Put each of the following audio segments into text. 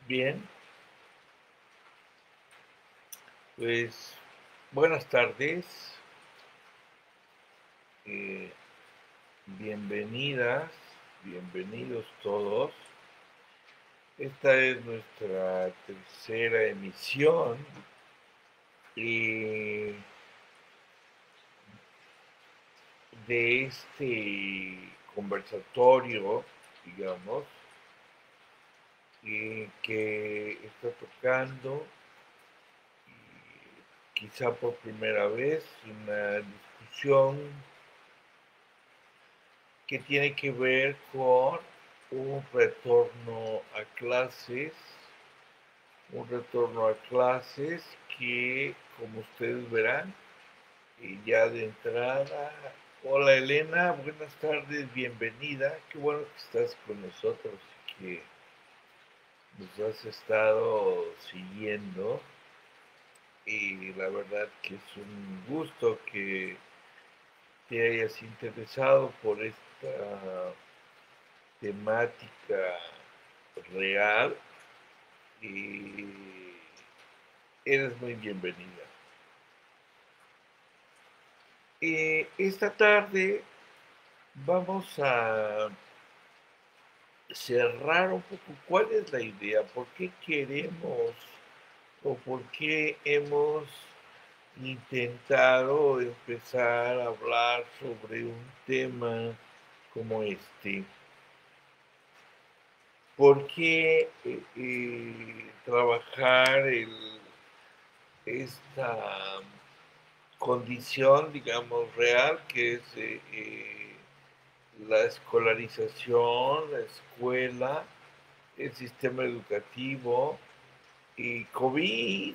Bien, pues buenas tardes, eh, bienvenidas, bienvenidos todos. Esta es nuestra tercera emisión eh, de este conversatorio, digamos, que está tocando quizá por primera vez una discusión que tiene que ver con un retorno a clases, un retorno a clases que, como ustedes verán, ya de entrada, hola Elena, buenas tardes, bienvenida, qué bueno que estás con nosotros y que nos has estado siguiendo y la verdad que es un gusto que te hayas interesado por esta temática real y eres muy bienvenida. Esta tarde vamos a cerrar un poco cuál es la idea, por qué queremos o por qué hemos intentado empezar a hablar sobre un tema como este. ¿Por qué trabajar esta condición, digamos, real, que es la escolarización, la escuela, el sistema educativo y COVID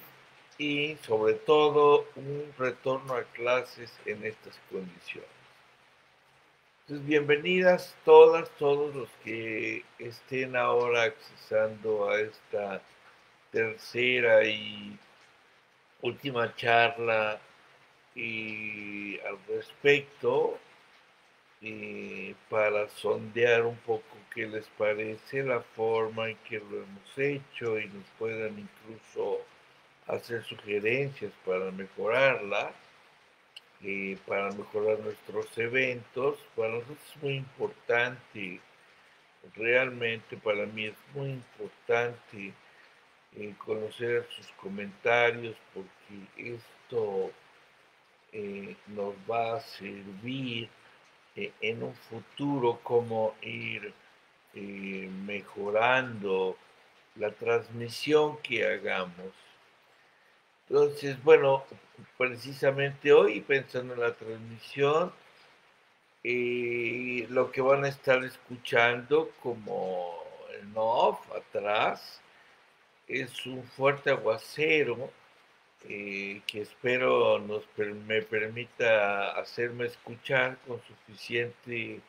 y sobre todo un retorno a clases en estas condiciones? Entonces, bienvenidas todas, todos los que estén ahora accesando a esta tercera y última charla y al respecto, para sondear un poco qué les parece la forma en que lo hemos hecho y nos puedan incluso hacer sugerencias para mejorarla, para mejorar nuestros eventos. Para nosotros es muy importante, realmente para mí es muy importante conocer sus comentarios porque esto nos va a servir en un futuro cómo ir mejorando la transmisión que hagamos. Entonces, bueno, precisamente hoy, pensando en la transmisión, lo que van a estar escuchando como en off atrás es un fuerte aguacero que espero me permita hacerme escuchar con suficiente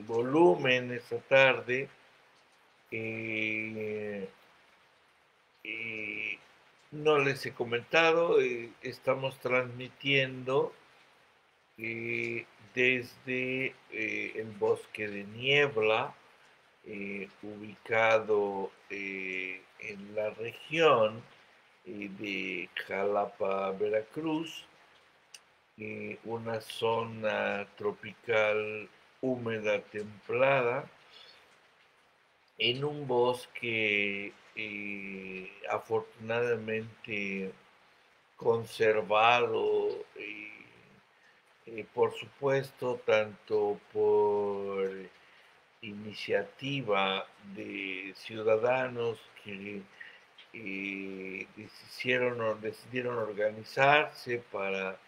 volumen esta tarde. Eh, eh, no les he comentado, estamos transmitiendo eh, desde el bosque de Niebla, ubicado en la región de Jalapa, Veracruz, una zona tropical húmeda templada, en un bosque afortunadamente conservado, por supuesto, tanto por iniciativa de ciudadanos que decidieron organizarse para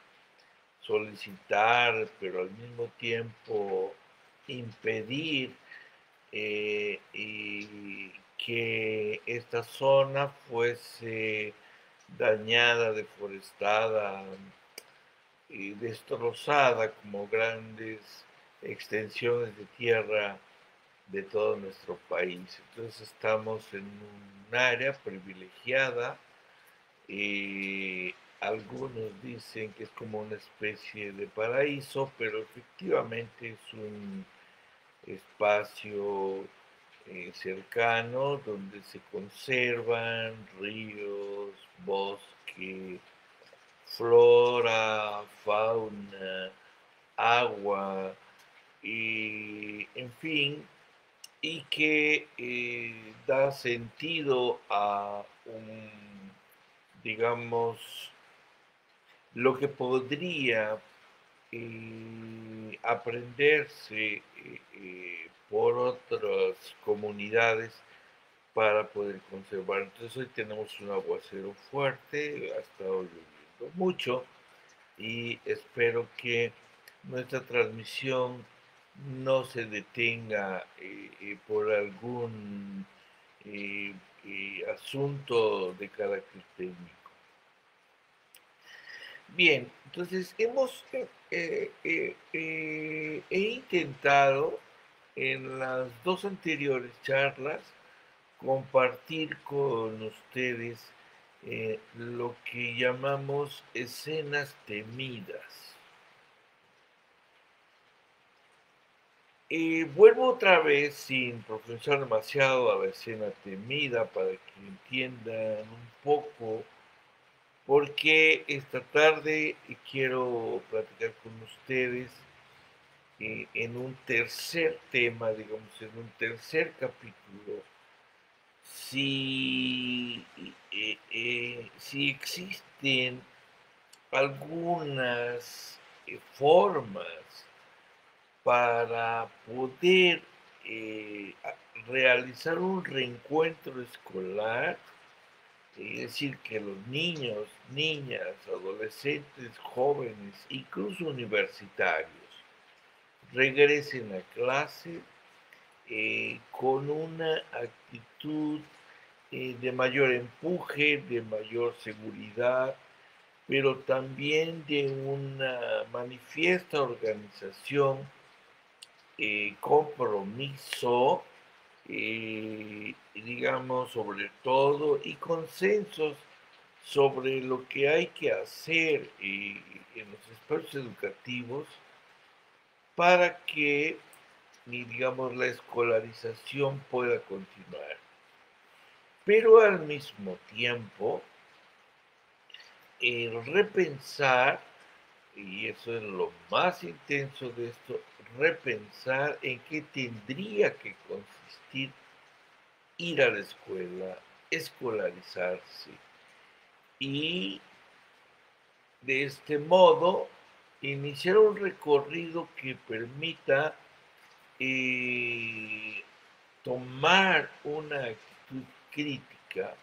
solicitar, pero al mismo tiempo impedir y que esta zona fuese dañada, deforestada y destrozada como grandes extensiones de tierra de todo nuestro país. Entonces estamos en un área privilegiada. Algunos dicen que es como una especie de paraíso, pero efectivamente es un espacio cercano donde se conservan ríos, bosque, flora, fauna, agua, y, en fin, y que da sentido a un, digamos, lo que podría aprenderse por otras comunidades para poder conservar. Entonces hoy tenemos un aguacero fuerte, ha estado lloviendo mucho y espero que nuestra transmisión no se detenga por algún eh, asunto de carácter técnico. Bien, entonces he intentado en las dos anteriores charlas compartir con ustedes lo que llamamos escenas temidas. Vuelvo otra vez sin profundizar demasiado a la escena temida para que entiendan un poco porque esta tarde quiero platicar con ustedes en un tercer tema, digamos, en un tercer capítulo, si existen algunas formas para poder realizar un reencuentro escolar, es decir, que los niños, niñas, adolescentes, jóvenes, incluso universitarios, regresen a clase con una actitud de mayor empuje, de mayor seguridad, pero también de una manifiesta organización, compromiso, digamos, sobre todo, y consensos sobre lo que hay que hacer en los espacios educativos para que, digamos, la escolarización pueda continuar. Pero al mismo tiempo, repensar, y eso es lo más intenso de esto, repensar en qué tendría que consistir ir a la escuela, escolarizarse y de este modo iniciar un recorrido que permita tomar una actitud crítica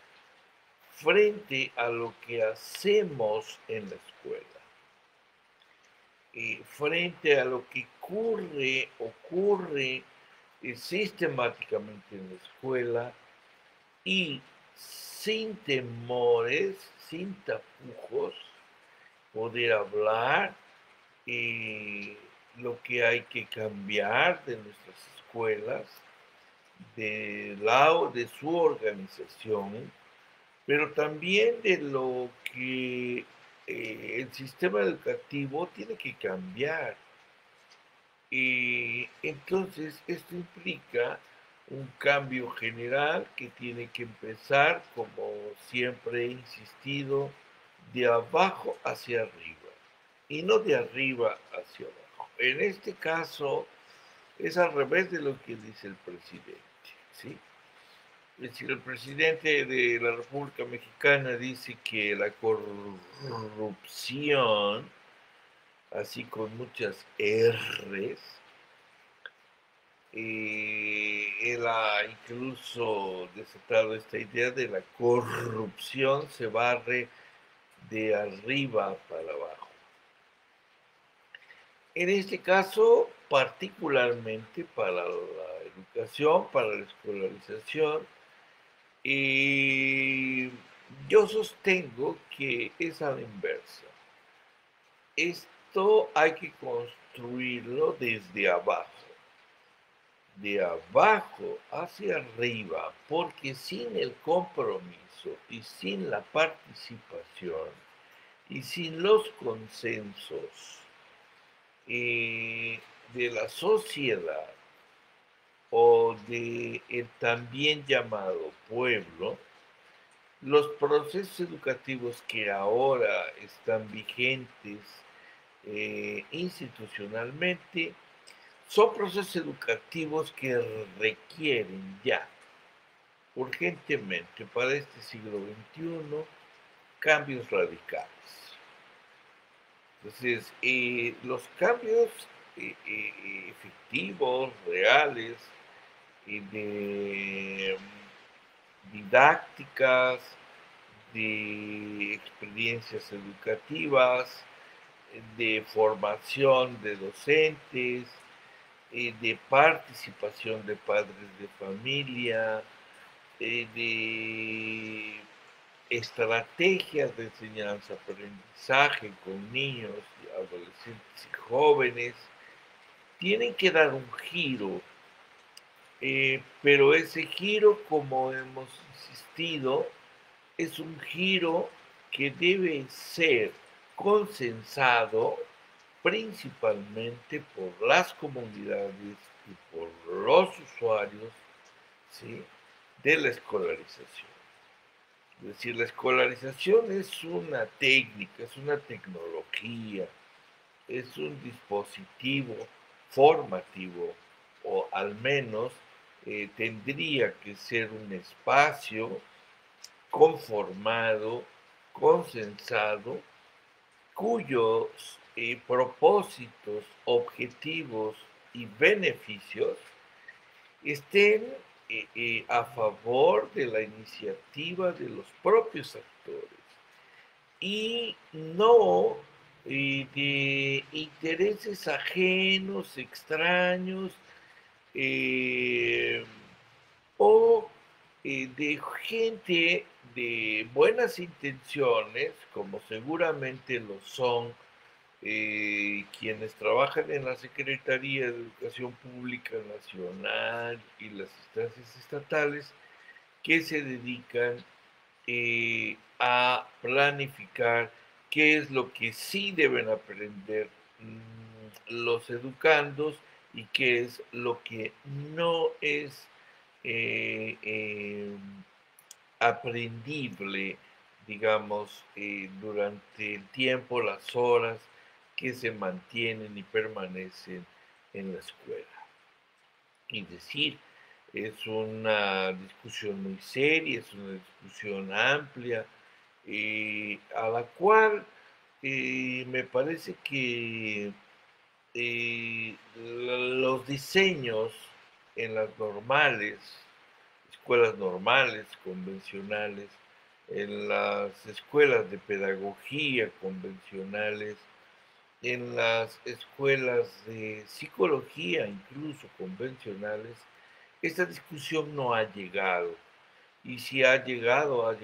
frente a lo que hacemos en la escuela, frente a lo que ocurre sistemáticamente en la escuela y sin temores, sin tapujos, poder hablar lo que hay que cambiar de nuestras escuelas, de su organización, pero también de lo que el sistema educativo tiene que cambiar. Y entonces esto implica un cambio general que tiene que empezar, como siempre he insistido, de abajo hacia arriba y no de arriba hacia abajo. En este caso es al revés de lo que dice el presidente, ¿sí? Es decir, el presidente de la República Mexicana dice que la corrupción, así con muchas R's, él ha incluso desatado esta idea de la corrupción se barre de arriba para abajo. En este caso, particularmente para la educación, para la escolarización, yo sostengo que es a la inversa. Esto hay que construirlo desde abajo, de abajo hacia arriba, porque sin el compromiso y sin la participación y sin los consensos de la sociedad, o de el también llamado pueblo, los procesos educativos que ahora están vigentes institucionalmente son procesos educativos que requieren ya urgentemente para este siglo XXI cambios radicales. Entonces, los cambios efectivos, reales, de didácticas, de experiencias educativas, de formación de docentes, de participación de padres de familia, de estrategias de enseñanza-aprendizaje con niños, adolescentes y jóvenes, tienen que dar un giro, pero ese giro, como hemos insistido, es un giro que debe ser consensado principalmente por las comunidades y por los usuarios, ¿sí?, de la escolarización. Es decir, la escolarización es una técnica, es una tecnología, es un dispositivo formativo, o al menos tendría que ser un espacio conformado, consensado, cuyos propósitos, objetivos y beneficios estén a favor de la iniciativa de los propios actores y no de intereses ajenos, extraños, eh, o de gente de buenas intenciones, como seguramente lo son quienes trabajan en la Secretaría de Educación Pública Nacional y las instancias estatales, que se dedican a planificar qué es lo que sí deben aprender los educandos y qué es lo que no es eh, eh, aprendible, digamos, durante el tiempo, las horas que se mantienen y permanecen en la escuela. Y decir, es una discusión muy seria, es una discusión amplia, a la cual me parece que los diseños en las normales, escuelas normales, convencionales, en las escuelas de pedagogía convencionales, en las escuelas de psicología incluso convencionales, esta discusión no ha llegado. Y si ha llegado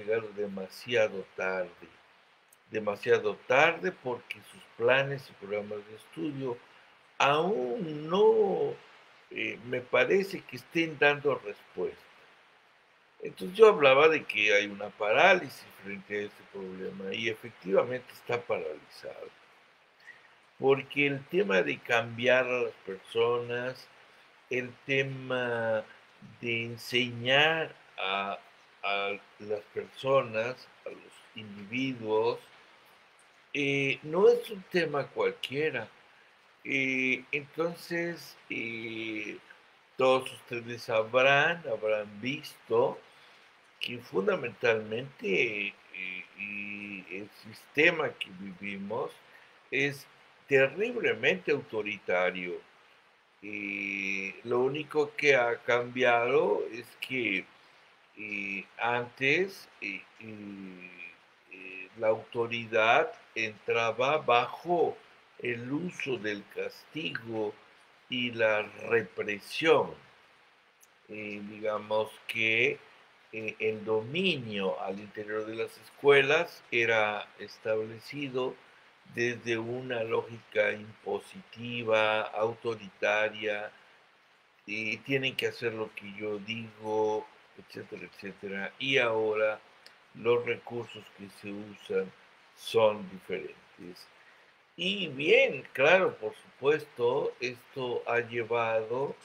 demasiado tarde porque sus planes y programas de estudio aún no me parece que estén dando respuesta. Entonces yo hablaba de que hay una parálisis frente a este problema y efectivamente está paralizado, porque el tema de cambiar a las personas, el tema de enseñar a las personas, a los individuos, no es un tema cualquiera. Entonces, todos ustedes habrán visto que fundamentalmente el sistema que vivimos es terriblemente autoritario. Lo único que ha cambiado es que antes la autoridad entraba bajo el uso del castigo y la represión. Digamos que el dominio al interior de las escuelas era establecido desde una lógica impositiva, autoritaria, y tienen que hacer lo que yo digo, etcétera, etcétera. Y ahora los recursos que se usan son diferentes. Y bien, claro, por supuesto, esto ha llevado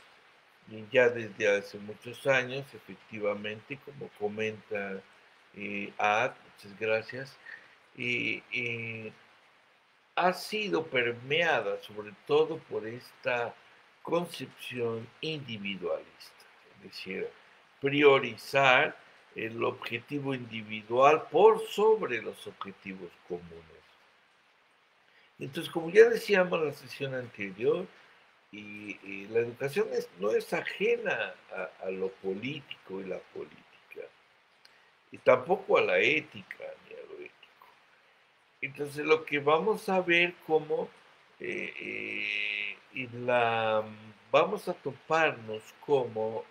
y ya desde hace muchos años, efectivamente, como comenta Ad, muchas gracias, ha sido permeada sobre todo por esta concepción individualista, es decir, priorizar el objetivo individual por sobre los objetivos comunes. Entonces, como ya decíamos en la sesión anterior, y la educación no es ajena a lo político y la política, y tampoco a la ética ni a lo ético. Entonces, lo que vamos a ver cómo vamos a toparnos como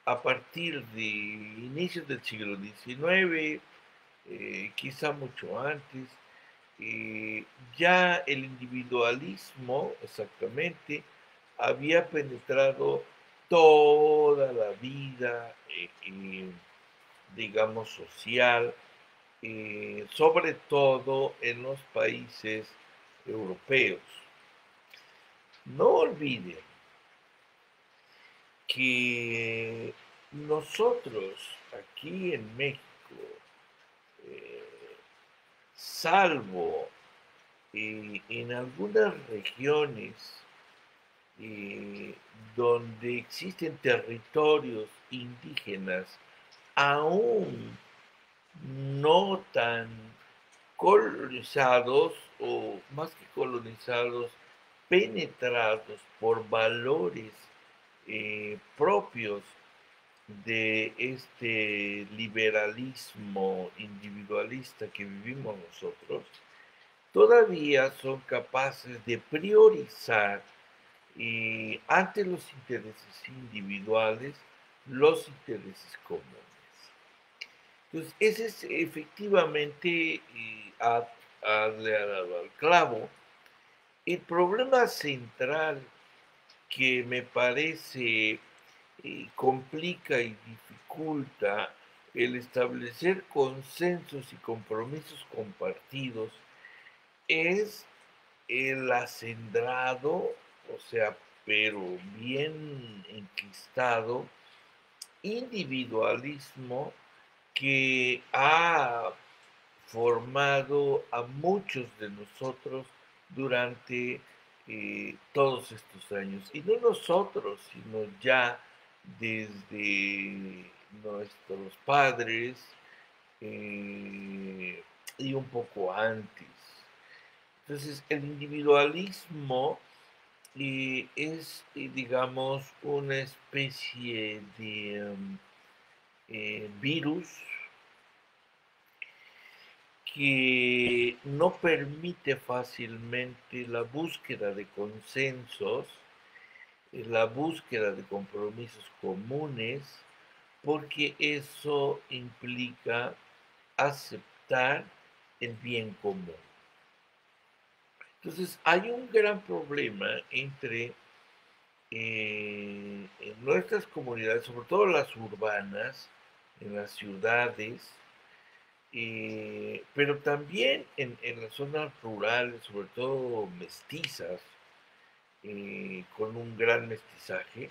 a partir de inicios del siglo XIX, quizá mucho antes, eh, ya el individualismo, exactamente, había penetrado toda la vida, digamos, social, sobre todo en los países europeos. No olviden que nosotros aquí en México, eh, salvo en algunas regiones eh, donde existen territorios indígenas aún no tan colonizados o más que colonizados, penetrados por valores propios de este liberalismo individualista que vivimos nosotros, todavía son capaces de priorizar ante los intereses individuales los intereses comunes. Entonces, ese es efectivamente, le ha dado al clavo, el problema central que me parece complica y dificulta el establecer consensos y compromisos compartidos es el acendrado, o sea, pero bien enquistado, individualismo que ha formado a muchos de nosotros durante todos estos años. Y no nosotros, sino ya desde nuestros padres y un poco antes. Entonces, el individualismo es, digamos, una especie de virus que no permite fácilmente la búsqueda de consensos, la búsqueda de compromisos comunes, porque eso implica aceptar el bien común. Entonces, hay un gran problema entre en nuestras comunidades, sobre todo las urbanas, en las ciudades, pero también en las zonas rurales, sobre todo mestizas, con un gran mestizaje,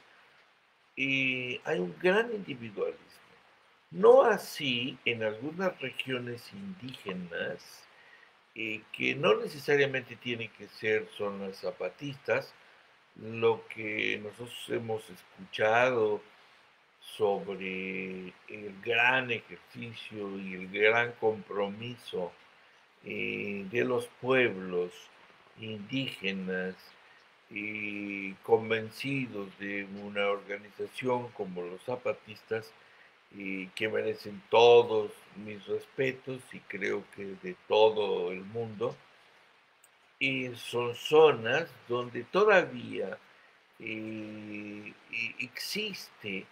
hay un gran individualismo. No así en algunas regiones indígenas, que no necesariamente tienen que ser zonas zapatistas, lo que nosotros hemos escuchado sobre el gran ejercicio y el gran compromiso de los pueblos indígenas convencidos de una organización como los zapatistas que merecen todos mis respetos y creo que de todo el mundo. Y son zonas donde todavía existe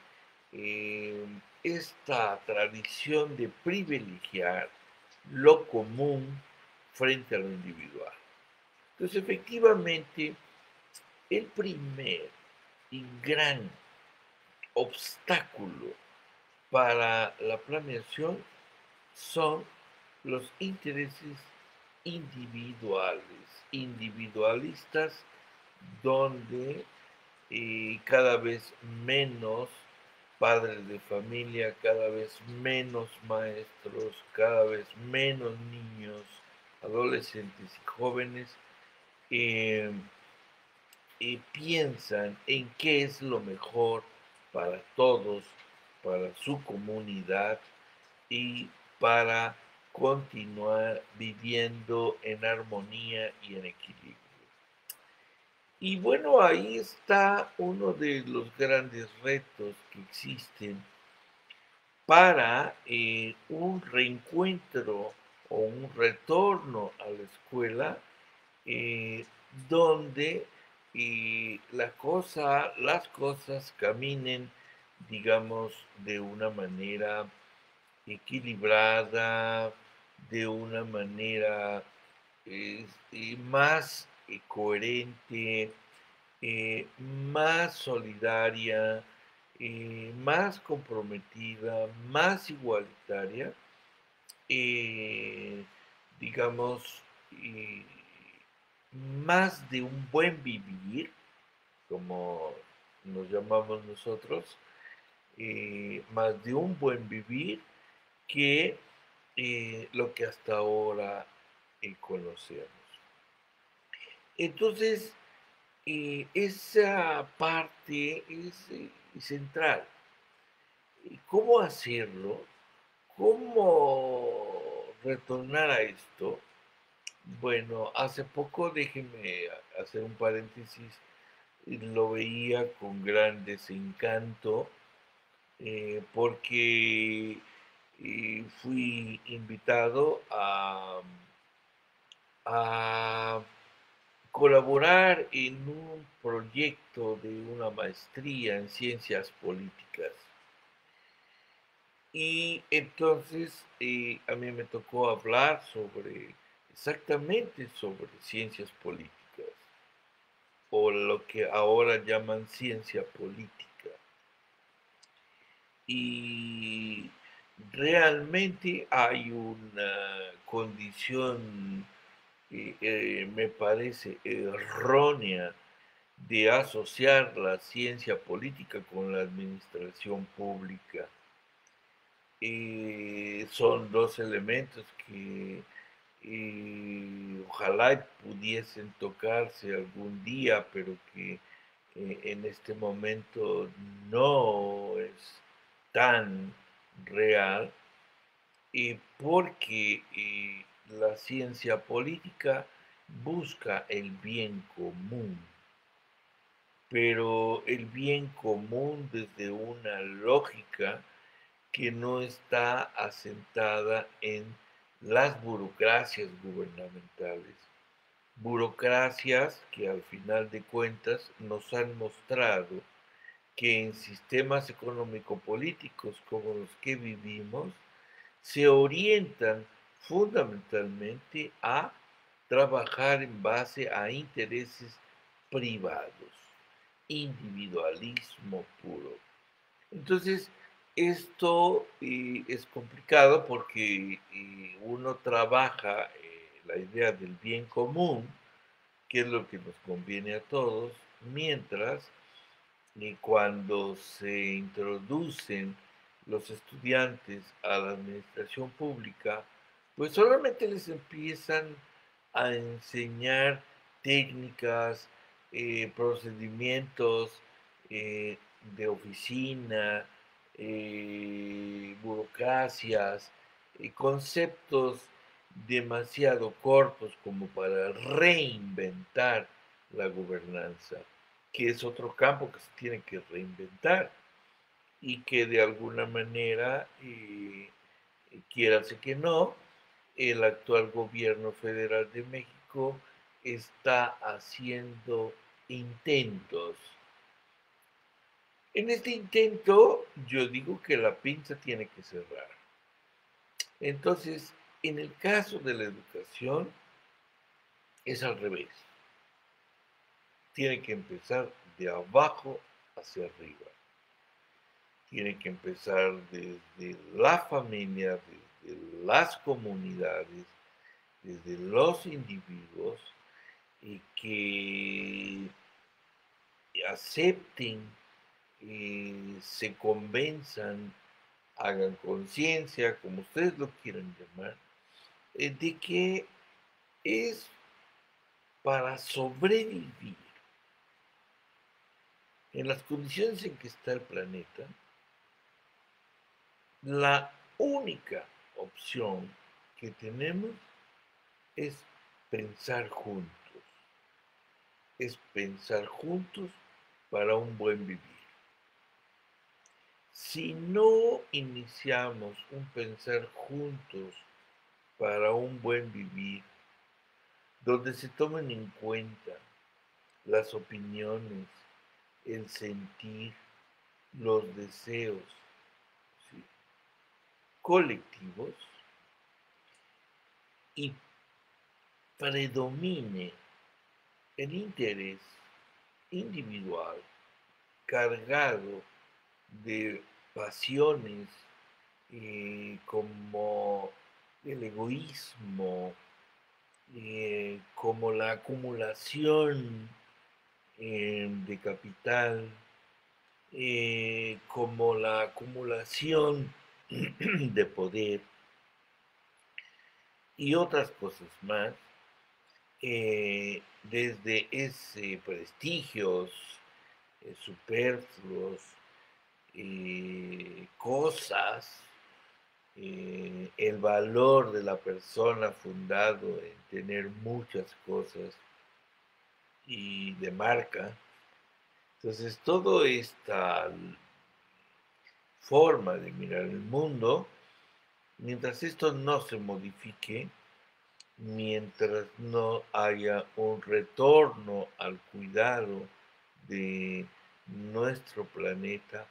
eh, esta tradición de privilegiar lo común frente a lo individual. Entonces, efectivamente, el primer y gran obstáculo para la planeación son los intereses individuales, individualistas, donde y cada vez menos padres de familia, cada vez menos maestros, cada vez menos niños, adolescentes y jóvenes eh, piensan en qué es lo mejor para todos, para su comunidad y para continuar viviendo en armonía y en equilibrio. Y bueno, ahí está uno de los grandes retos que existen para un reencuentro o un retorno a la escuela eh, donde las cosas caminen, digamos, de una manera equilibrada, de una manera más coherente, más solidaria, más comprometida, más igualitaria, eh, digamos, eh, más de un buen vivir, como nos llamamos nosotros, más de un buen vivir que lo que hasta ahora conocemos. Entonces, esa parte es central. ¿Cómo hacerlo? ¿Cómo retornar a esto? Bueno, hace poco, déjeme hacer un paréntesis, lo veía con gran desencanto porque fui invitado a colaborar en un proyecto de una maestría en ciencias políticas. Y entonces a mí me tocó hablar exactamente sobre ciencias políticas, o lo que ahora llaman ciencia política. Y realmente hay una condición, me parece, errónea de asociar la ciencia política con la administración pública. Son dos elementos que ojalá pudiesen tocarse algún día, pero que en este momento no es tan real, porque la ciencia política busca el bien común, pero el bien común desde una lógica que no está asentada en las burocracias gubernamentales. Burocracias que al final de cuentas nos han mostrado que en sistemas económico-políticos como los que vivimos se orientan fundamentalmente a trabajar en base a intereses privados, individualismo puro. Entonces, esto es complicado porque uno trabaja la idea del bien común, que es lo que nos conviene a todos, mientras cuando se introducen los estudiantes a la administración pública, pues solamente les empiezan a enseñar técnicas, procedimientos eh, de oficina, burocracias, conceptos demasiado cortos como para reinventar la gobernanza, que es otro campo que se tiene que reinventar y que de alguna manera, quiérase que no, el actual gobierno federal de México está haciendo intentos. En este intento yo digo que la pinza tiene que cerrar. Entonces, en el caso de la educación es al revés. Tiene que empezar de abajo hacia arriba. Tiene que empezar desde la familia, desde las comunidades, desde los individuos, y que acepten, se convenzan, hagan conciencia, como ustedes lo quieran llamar, de que es para sobrevivir en las condiciones en que está el planeta, la única opción que tenemos es pensar juntos, es pensar juntos para un buen vivir. Si no iniciamos un pensar juntos para un buen vivir, donde se tomen en cuenta las opiniones, el sentir, los deseos, ¿sí?, colectivos, y predomine el interés individual cargado de pasiones, como el egoísmo, como la acumulación de capital, como la acumulación de poder y otras cosas más, desde ese prestigios superfluos, cosas, el valor de la persona fundado en tener muchas cosas y de marca. Entonces, toda esta forma de mirar el mundo, mientras esto no se modifique, mientras no haya un retorno al cuidado de nuestro planeta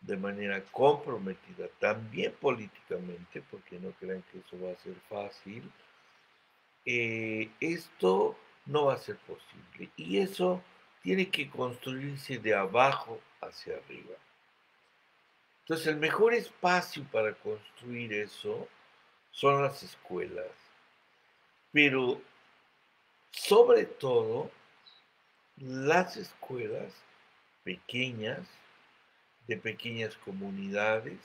de manera comprometida, también políticamente, porque no crean que eso va a ser fácil, esto no va a ser posible. Y eso tiene que construirse de abajo hacia arriba. Entonces, el mejor espacio para construir eso son las escuelas, pero sobre todo las escuelas pequeñas, de pequeñas comunidades,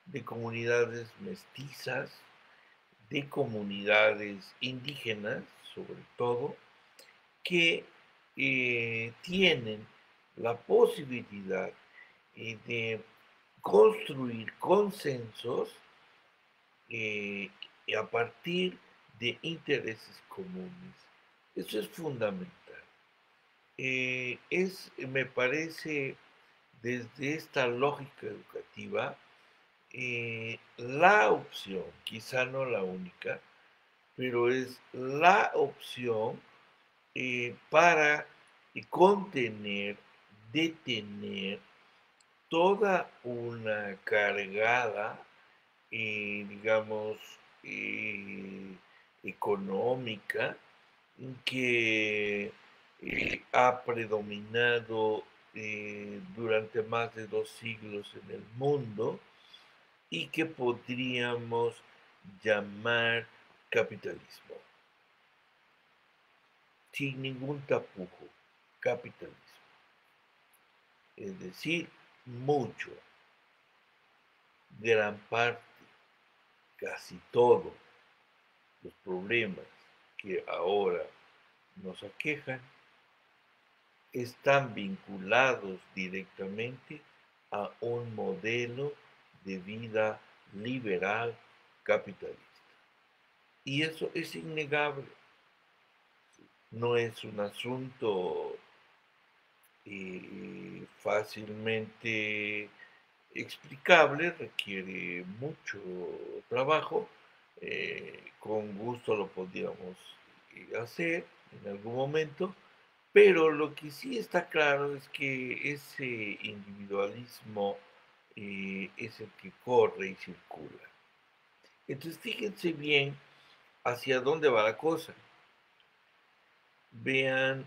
de comunidades mestizas, de comunidades indígenas, sobre todo, que tienen la posibilidad de construir consensos, eh, a partir de intereses comunes. Eso es fundamental. Me parece, desde esta lógica educativa, la opción, quizá no la única, pero es la opción para contener, detener toda una cargada, digamos, eh, económica que ha predominado durante más de 2 siglos en el mundo y que podríamos llamar capitalismo, sin ningún tapujo, capitalismo. Es decir, mucho, gran parte, casi todos los problemas que ahora nos aquejan están vinculados directamente a un modelo de vida liberal capitalista. Y eso es innegable. No es un asunto fácilmente explicable, requiere mucho trabajo. Con gusto lo podríamos hacer en algún momento, pero lo que sí está claro es que ese individualismo es el que corre y circula. Entonces fíjense bien hacia dónde va la cosa. Vean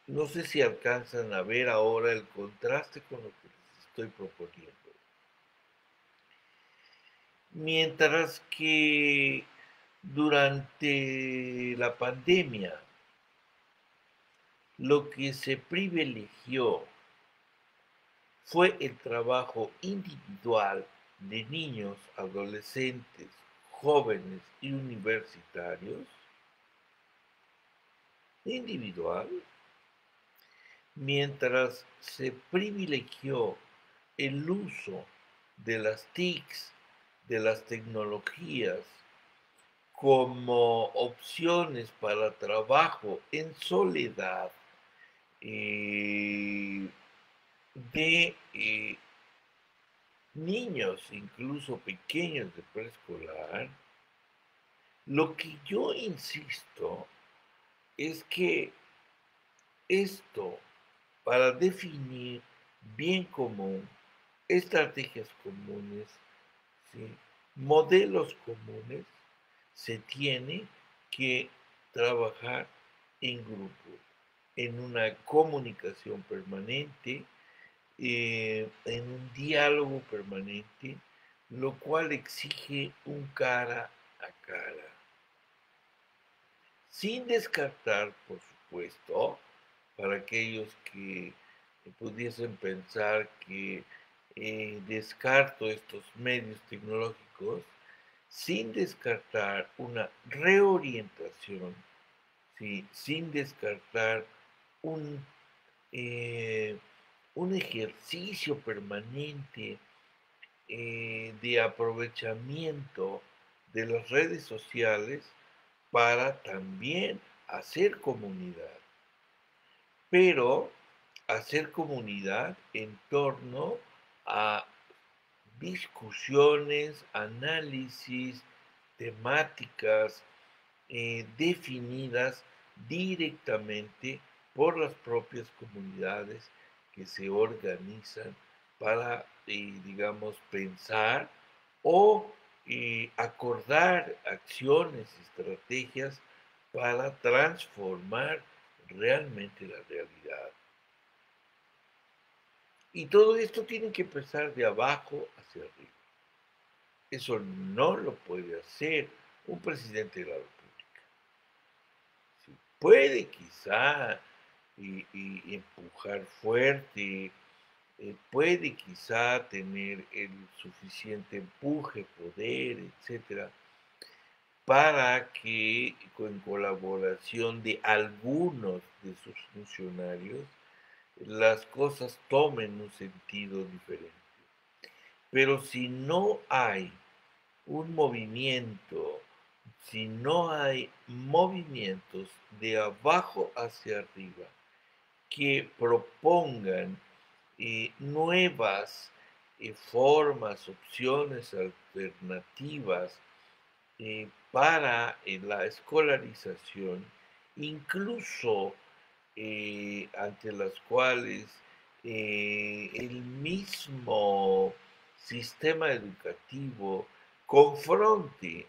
no sé si alcanzan a ver ahora el contraste con lo que les estoy proponiendo. Mientras que durante la pandemia lo que se privilegió fue el trabajo individual de niños, adolescentes, jóvenes y universitarios, individual, mientras se privilegió el uso de las TICs, de las tecnologías, como opciones para trabajo en soledad de niños, incluso pequeños de preescolar, lo que yo insisto es que esto, para definir bien común, estrategias comunes, ¿sí?, modelos comunes, se tiene que trabajar en grupo, en una comunicación permanente, en un diálogo permanente, lo cual exige un cara a cara. Sin descartar, por supuesto, para aquellos que pudiesen pensar que descarto estos medios tecnológicos, sin descartar una reorientación, ¿sí?, sin descartar un, eh, un ejercicio permanente de aprovechamiento de las redes sociales para también hacer comunidad, pero hacer comunidad en torno a discusiones, análisis, temáticas definidas directamente por las propias comunidades que se organizan para, digamos, pensar o acordar acciones, estrategias para transformar realmente la realidad. Y todo esto tiene que empezar de abajo hacia arriba. Eso no lo puede hacer un presidente de la República. Sí, puede quizá empujar fuerte, puede quizá tener el suficiente empuje, poder, etcétera, para que con colaboración de algunos de sus funcionarios las cosas tomen un sentido diferente. Pero si no hay un movimiento, si no hay movimientos de abajo hacia arriba que propongan nuevas formas, opciones alternativas para la escolarización, incluso ante las cuales el mismo sistema educativo confronte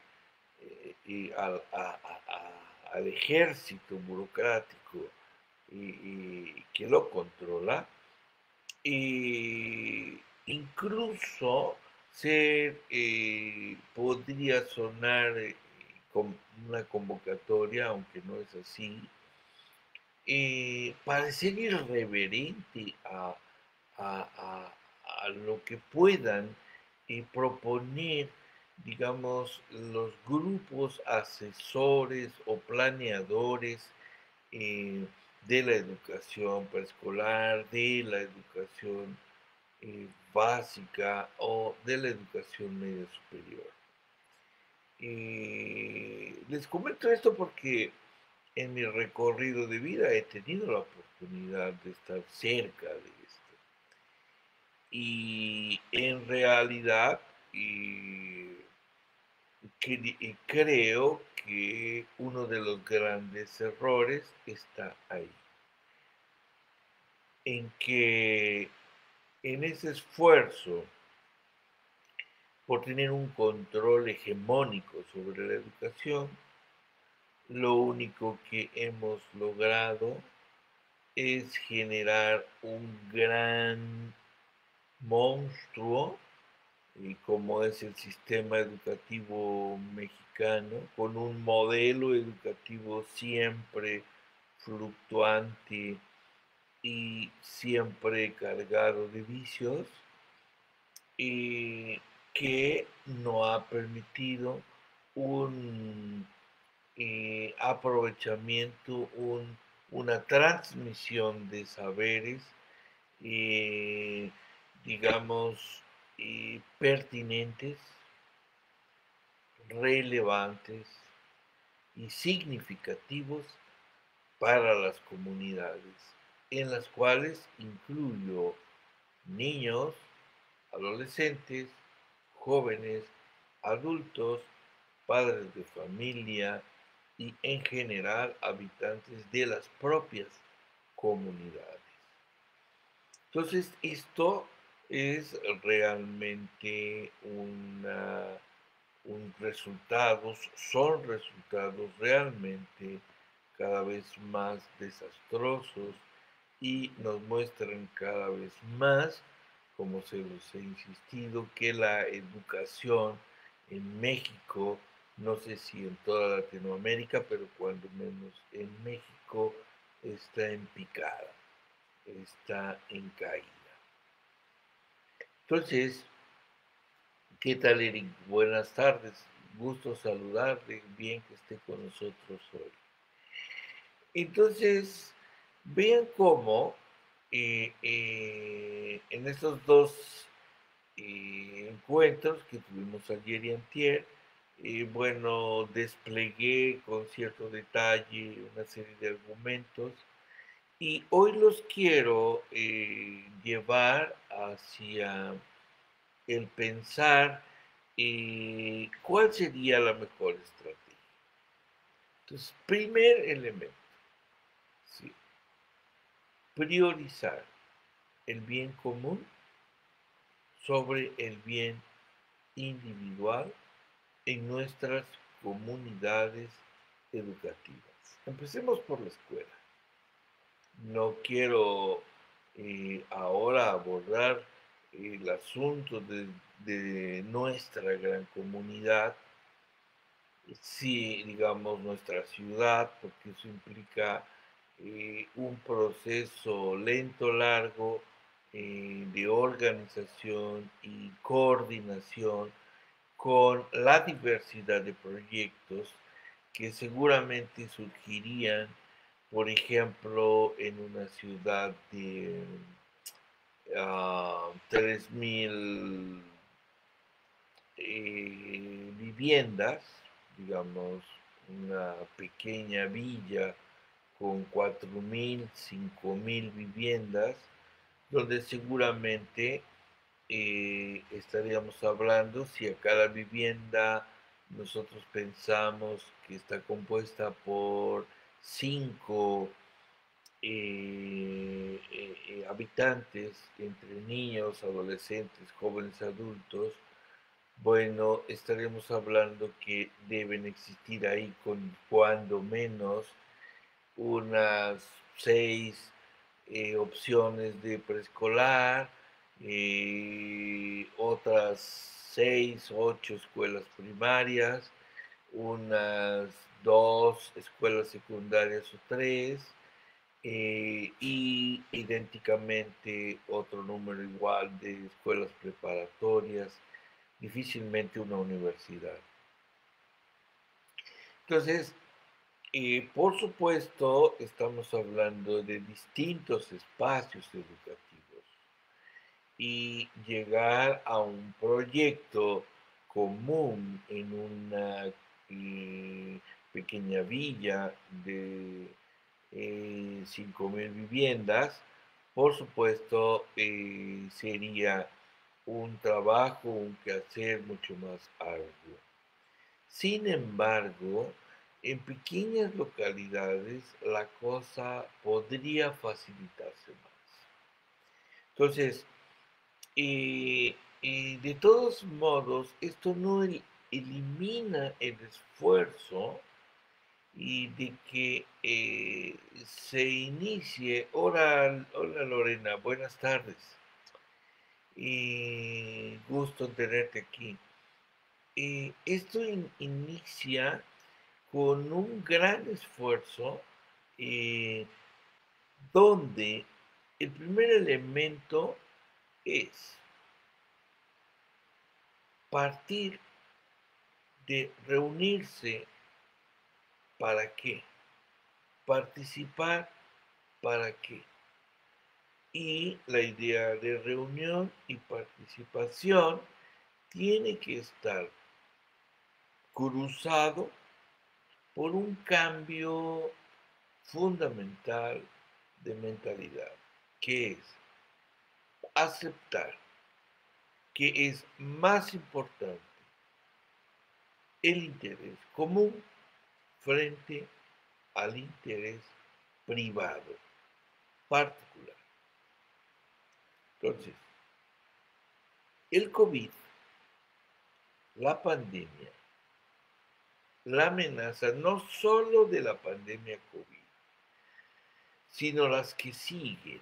al ejército burocrático que lo controla, incluso podría sonar como una convocatoria, aunque no es así, parecer irreverente a lo que puedan proponer, digamos, los grupos asesores o planeadores eh, de la educación preescolar, de la educación básica o de la educación media superior. Les comento esto porque en mi recorrido de vida he tenido la oportunidad de estar cerca de esto. Y en realidad creo que uno de los grandes errores está ahí, en que en ese esfuerzo por tener un control hegemónico sobre la educación, lo único que hemos logrado es generar un gran monstruo, como es el sistema educativo mexicano, con un modelo educativo siempre fluctuante y siempre cargado de vicios, que no ha permitido un aprovechamiento, una transmisión de saberes, eh, digamos, pertinentes, relevantes y significativos para las comunidades, en las cuales incluyo niños, adolescentes, jóvenes, adultos, padres de familia y en general habitantes de las propias comunidades. Entonces, esto es realmente son resultados realmente cada vez más desastrosos y nos muestran cada vez más, como se los he insistido, que la educación en México, no sé si en toda Latinoamérica, pero cuando menos en México, está en picada, está en caída. Entonces, ¿qué tal, Eric? Buenas tardes. Gusto saludarle. Bien que esté con nosotros hoy. Entonces, vean cómo en estos dos encuentros que tuvimos ayer y antier, bueno, desplegué con cierto detalle una serie de argumentos y hoy los quiero llevar hacia el pensar cuál sería la mejor estrategia. Entonces, primer elemento, ¿sí? Priorizar el bien común sobre el bien individual en nuestras comunidades educativas. Empecemos por la escuela. No quiero ahora abordar el asunto de nuestra gran comunidad, sí, digamos, nuestra ciudad, porque eso implica un proceso lento, largo, de organización y coordinación con la diversidad de proyectos que seguramente surgirían, por ejemplo, en una ciudad de 3.000 viviendas, digamos, una pequeña villa con 4.000, 5.000 viviendas, donde seguramente estaríamos hablando, si a cada vivienda nosotros pensamos que está compuesta por 5 habitantes, entre niños, adolescentes, jóvenes, adultos, bueno, estaremos hablando que deben existir ahí con cuando menos unas 6 opciones de preescolar, otras 6, 8 escuelas primarias, unas 2 escuelas secundarias o 3, y idénticamente otro número igual de escuelas preparatorias, difícilmente una universidad. Entonces, por supuesto, estamos hablando de distintos espacios educativos y llegar a un proyecto común en una pequeña villa de 5.000 viviendas, por supuesto, sería un trabajo, un quehacer mucho más arduo. Sin embargo, en pequeñas localidades la cosa podría facilitarse más. Entonces, de todos modos, esto no elimina el esfuerzo y de que se inicie. Hola, hola Lorena, buenas tardes. Gusto en tenerte aquí. Esto inicia con un gran esfuerzo eh, donde el primer elemento es partir de reunirse. ¿Para qué? Participar. ¿Para qué? Y la idea de reunión y participación tiene que estar cruzado por un cambio fundamental de mentalidad, que es aceptar que es más importante el interés común frente al interés privado, particular. Entonces, el COVID, la pandemia, la amenaza no solo de la pandemia COVID, sino las que siguen.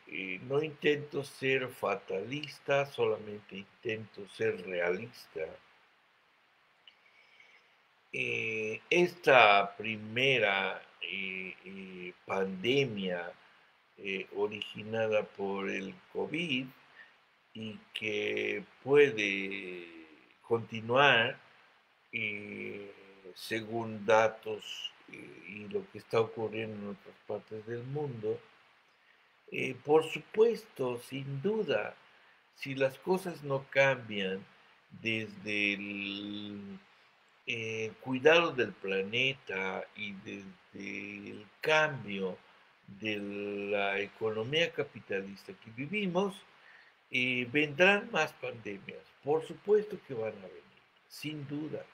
Y no intento ser fatalista, solamente intento ser realista. Esta primera pandemia originada por el COVID y que puede continuar según datos y lo que está ocurriendo en otras partes del mundo. Por supuesto, sin duda, si las cosas no cambian desde el cuidado del planeta y desde el cambio de la economía capitalista que vivimos, vendrán más pandemias. Por supuesto que van a venir, sin duda.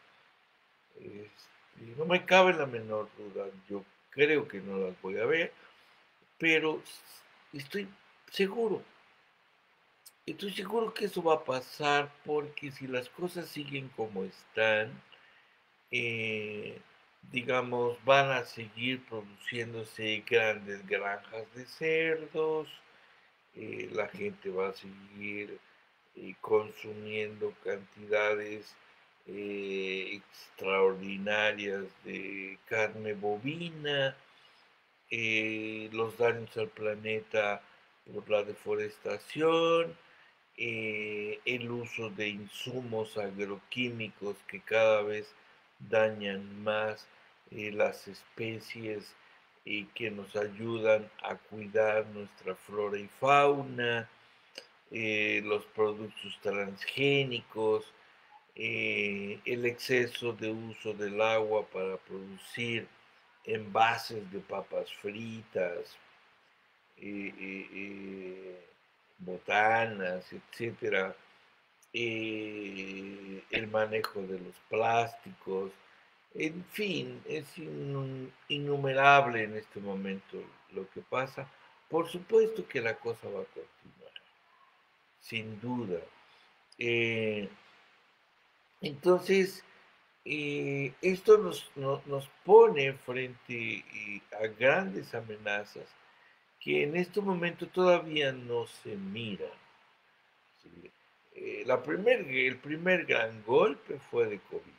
No me cabe la menor duda. Yo creo que no las voy a ver, pero estoy seguro. Estoy seguro que eso va a pasar porque si las cosas siguen como están, eh, digamos, van a seguir produciéndose grandes granjas de cerdos, la gente va a seguir consumiendo cantidades extraordinarias de carne bovina, los daños al planeta por la deforestación, el uso de insumos agroquímicos que cada vez dañan más las especies y que nos ayudan a cuidar nuestra flora y fauna, los productos transgénicos, el exceso de uso del agua para producir envases de papas fritas, eh, eh, eh, botanas, etcétera, el manejo de los plásticos, en fin, es innumerable en este momento lo que pasa. Por supuesto que la cosa va a continuar, sin duda. Eh, entonces, esto nos pone frente a grandes amenazas que en este momento todavía no se miran. ¿Sí? El primer gran golpe fue de COVID.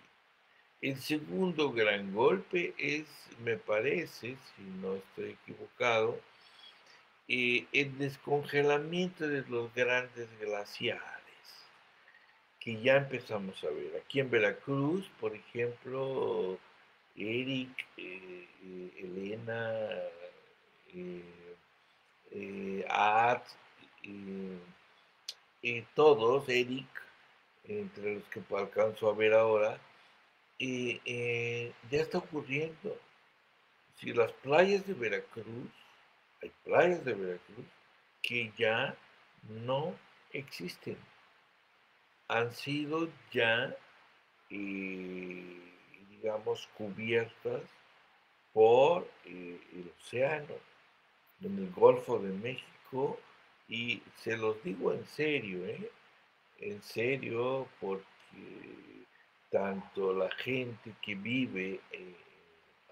El segundo gran golpe es, me parece, si no estoy equivocado, el descongelamiento de los grandes glaciares, que ya empezamos a ver. Aquí en Veracruz, por ejemplo, Eric, Elena, eh, Ad, todos, Eric, entre los que alcanzo a ver ahora, ya está ocurriendo. Si las playas de Veracruz, hay playas de Veracruz que ya no existen, han sido ya, digamos, cubiertas por el océano, en el Golfo de México, y se los digo en serio, en serio, porque tanto la gente que vive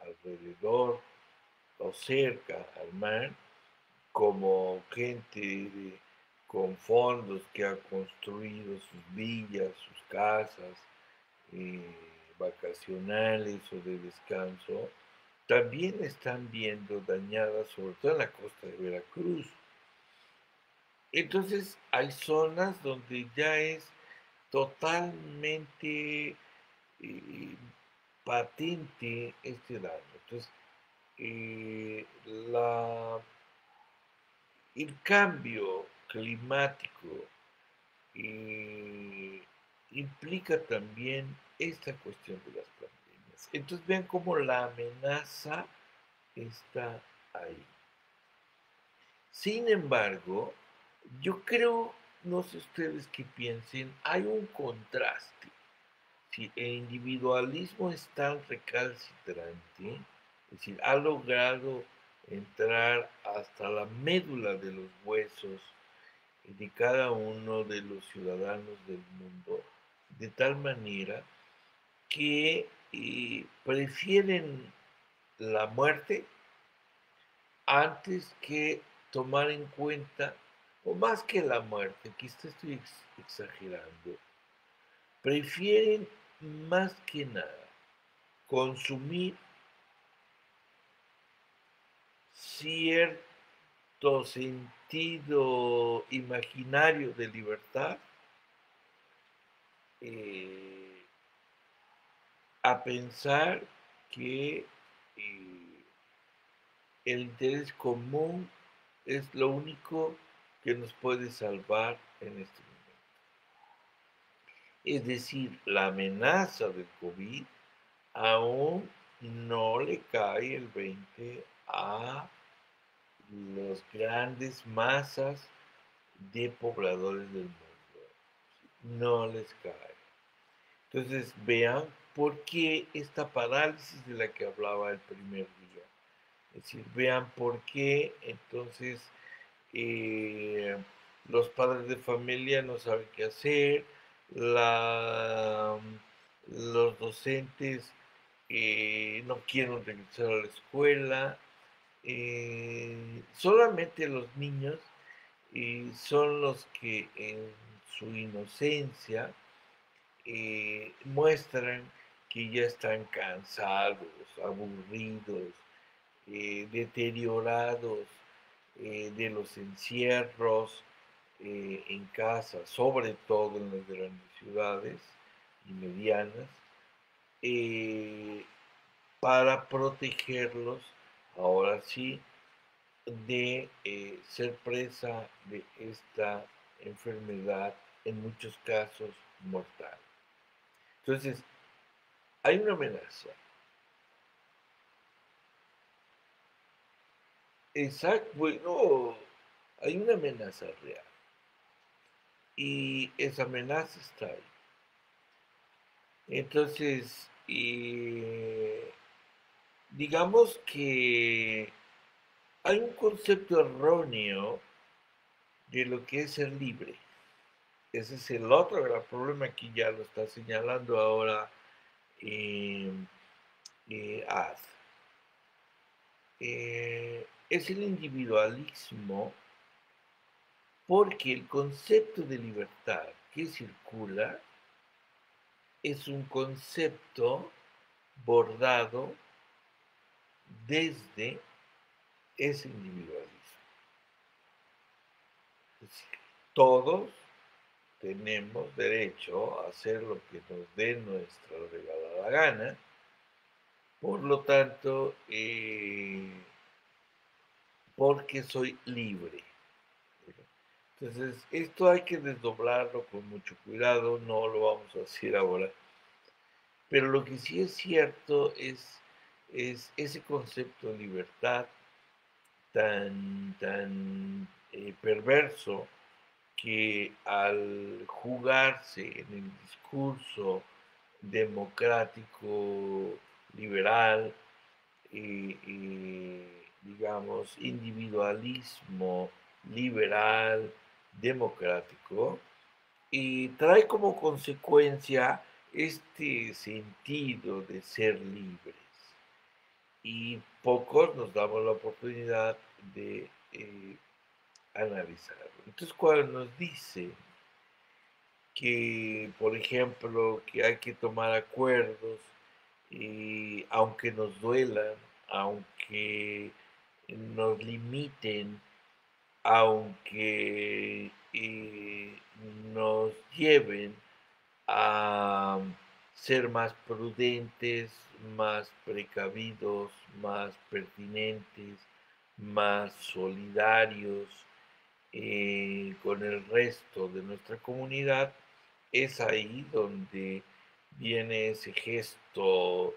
alrededor o cerca al mar, como gente con fondos que ha construido sus villas, sus casas eh, vacacionales o de descanso, también están viendo dañadas, sobre todo en la costa de Veracruz. Entonces hay zonas donde ya es totalmente eh, patente este daño. Entonces, eh, la, el cambio climático eh, implica también esta cuestión de las pandemias. Entonces vean cómo la amenaza está ahí. Sin embargo, yo creo, no sé ustedes qué piensen, hay un contraste. Si el individualismo es tan recalcitrante, es decir, ha logrado entrar hasta la médula de los huesos de cada uno de los ciudadanos del mundo, de tal manera que prefieren la muerte antes que tomar en cuenta, o más que la muerte, quizás estoy exagerando, prefieren más que nada consumir cierto sentido imaginario de libertad eh, a pensar que el interés común es lo único que nos puede salvar en este momento. Es decir, la amenaza del COVID aún no le cae el 20 a las grandes masas de pobladores del mundo. No les cae. Entonces vean por qué esta parálisis de la que hablaba el primer día. Es decir, vean por qué entonces eh, los padres de familia no saben qué hacer, la, los docentes no quieren regresar a la escuela, solamente los niños son los que en su inocencia muestran que ya están cansados, aburridos, deteriorados de los encierros en casa, sobre todo en las grandes ciudades y medianas, eh, para protegerlos, ahora sí, de ser presa de esta enfermedad, en muchos casos mortal. Entonces, hay una amenaza. Exacto, bueno, hay una amenaza real. Y esa amenaza está ahí. Entonces, digamos que hay un concepto erróneo de lo que es ser libre. Ese es el otro gran problema que ya lo está señalando ahora eh, Ad. Es el individualismo porque el concepto de libertad que circula es un concepto bordado desde ese individualismo. Es decir, todos tenemos derecho a hacer lo que nos dé nuestra regalada gana, por lo tanto, porque soy libre. Entonces, esto hay que desdoblarlo con mucho cuidado, no lo vamos a decir ahora, pero lo que sí es cierto es ese concepto de libertad tan perverso que al jugarse en el discurso democrático, liberal, digamos, individualismo liberal, democrático, y trae como consecuencia este sentido de ser libres. Y pocos nos damos la oportunidad de analizarlo. Entonces, cuando nos dice que, por ejemplo, que hay que tomar acuerdos, aunque nos duelan, aunque nos limiten, aunque nos lleven a ser más prudentes, más precavidos, más pertinentes, más solidarios con el resto de nuestra comunidad, es ahí donde viene ese gesto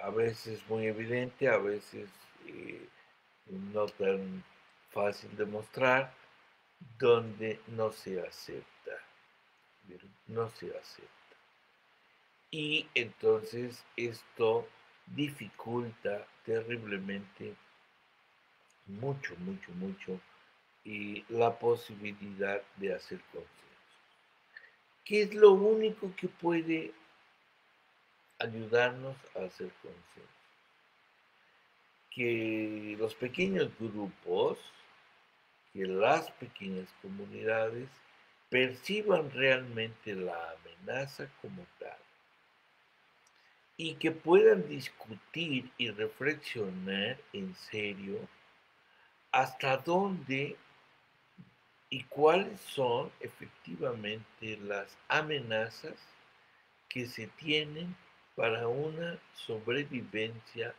a veces muy evidente, a veces eh, no tan fácil de mostrar, donde no se acepta, no se acepta. Y entonces esto dificulta terriblemente mucho, mucho, mucho la posibilidad de hacer consenso. ¿Qué es lo único que puede ayudarnos a hacer consenso? Que los pequeños grupos, que las pequeñas comunidades perciban realmente la amenaza como tal y que puedan discutir y reflexionar en serio hasta dónde y cuáles son efectivamente las amenazas que se tienen para una sobrevivencia,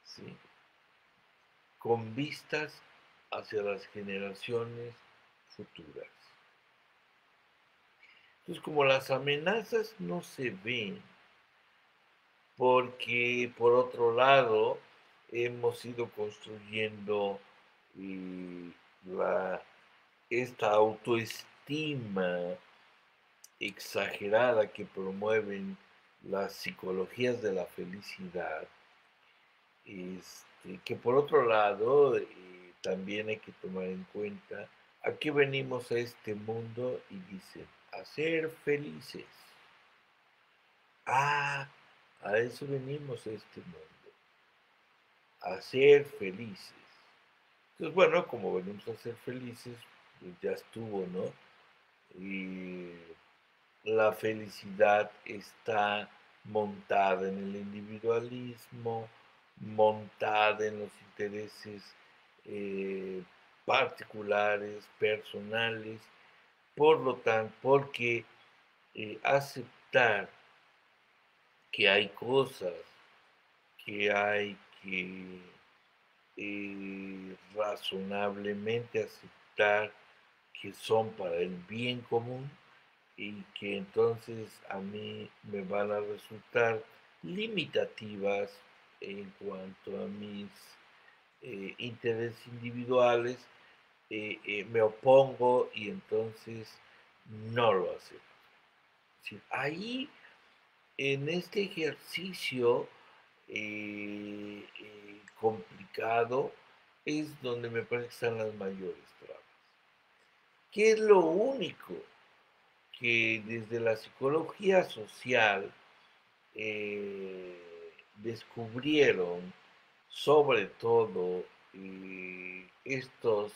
¿sí?, con vistas hacia las generaciones futuras. Entonces, como las amenazas no se ven, porque por otro lado hemos ido construyendo la, esta autoestima exagerada que promueven las psicologías de la felicidad, que por otro lado también hay que tomar en cuenta a qué venimos a este mundo y dicen, a ser felices. Ah, a eso venimos a este mundo, a ser felices. Entonces, bueno, como venimos a ser felices, pues ya estuvo, ¿no? Y la felicidad está montada en el individualismo, montada en los intereses eh, particulares, personales, por lo tanto, porque aceptar que hay cosas que hay que razonablemente aceptar que son para el bien común y que entonces a mí me van a resultar limitativas en cuanto a mis intereses individuales, me opongo y entonces no lo acepto. Es decir, ahí en este ejercicio complicado es donde me parece que están las mayores trabas. ¿Qué es lo único que desde la psicología social descubrieron, sobre todo estos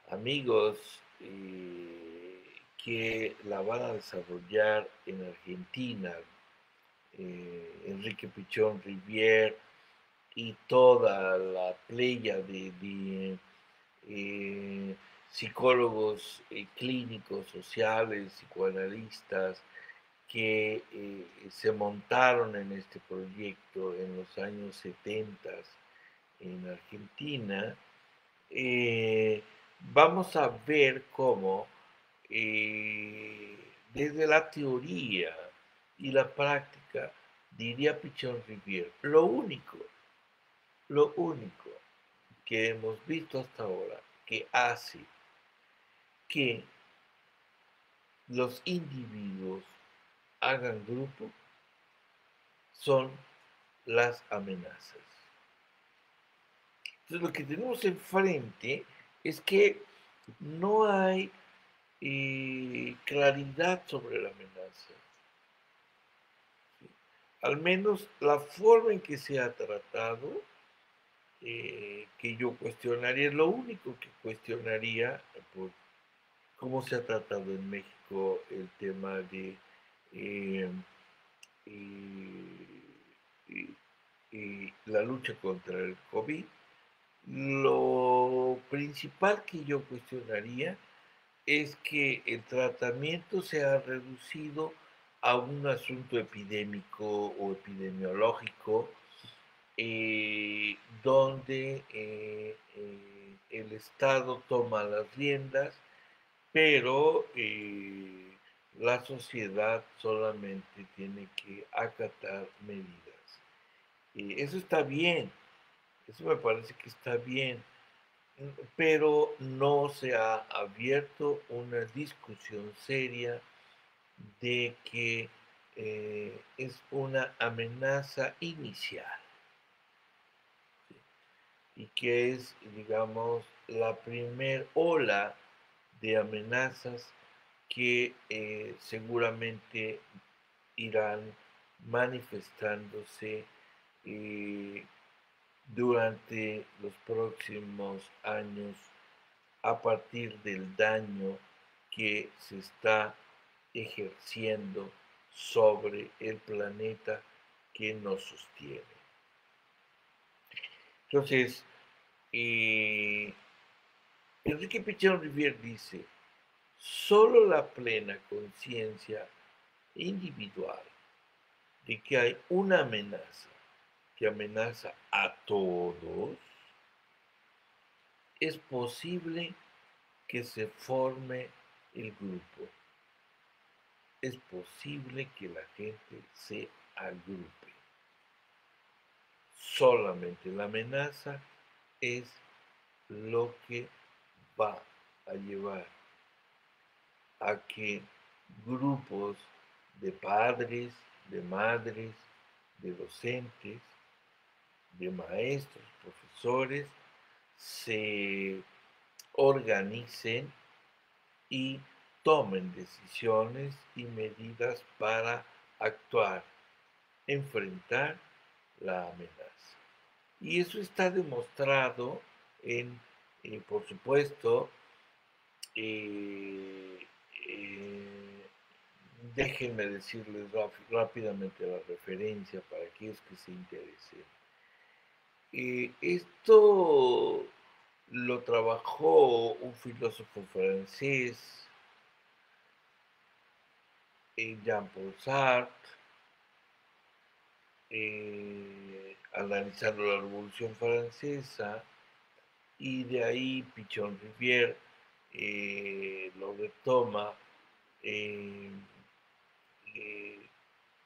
amigos que la van a desarrollar en Argentina, Enrique Pichón Rivière y toda la playa de psicólogos clínicos, sociales, psicoanalistas, que se montaron en este proyecto en los años 70 en Argentina, vamos a ver cómo desde la teoría y la práctica, diría Pichón Rivière, lo único que hemos visto hasta ahora que hace que los individuos hagan grupo son las amenazas. Entonces lo que tenemos enfrente es que no hay claridad sobre la amenaza. ¿Sí? Al menos la forma en que se ha tratado, que yo cuestionaría, es lo único que cuestionaría por cómo se ha tratado en México el tema de eh, eh, la lucha contra el COVID, lo principal que yo cuestionaría es que el tratamiento se ha reducido a un asunto epidémico o epidemiológico, donde el Estado toma las riendas, pero la sociedad solamente tiene que acatar medidas. Eso está bien, eso me parece que está bien, pero no se ha abierto una discusión seria de que es una amenaza inicial, ¿sí? Y que es, digamos, la primer ola de amenazas que seguramente irán manifestándose eh, durante los próximos años a partir del daño que se está ejerciendo sobre el planeta que nos sostiene. Entonces, eh, Enrique Pichón Rivière dice, solo la plena conciencia individual de que hay una amenaza que amenaza a todos, es posible que se forme el grupo. Es posible que la gente se agrupe. Solamente la amenaza es lo que va a llevar a que grupos de padres, de madres, de docentes, de maestros, profesores, se organicen y tomen decisiones y medidas para actuar, enfrentar la amenaza. Y eso está demostrado en, por supuesto, eh, eh, déjenme decirles rápidamente la referencia para aquellos que se interesen. Esto lo trabajó un filósofo francés, Jean-Paul Sartre, analizando la Revolución Francesa, y de ahí Pichon Rivière lo retoma eh, eh,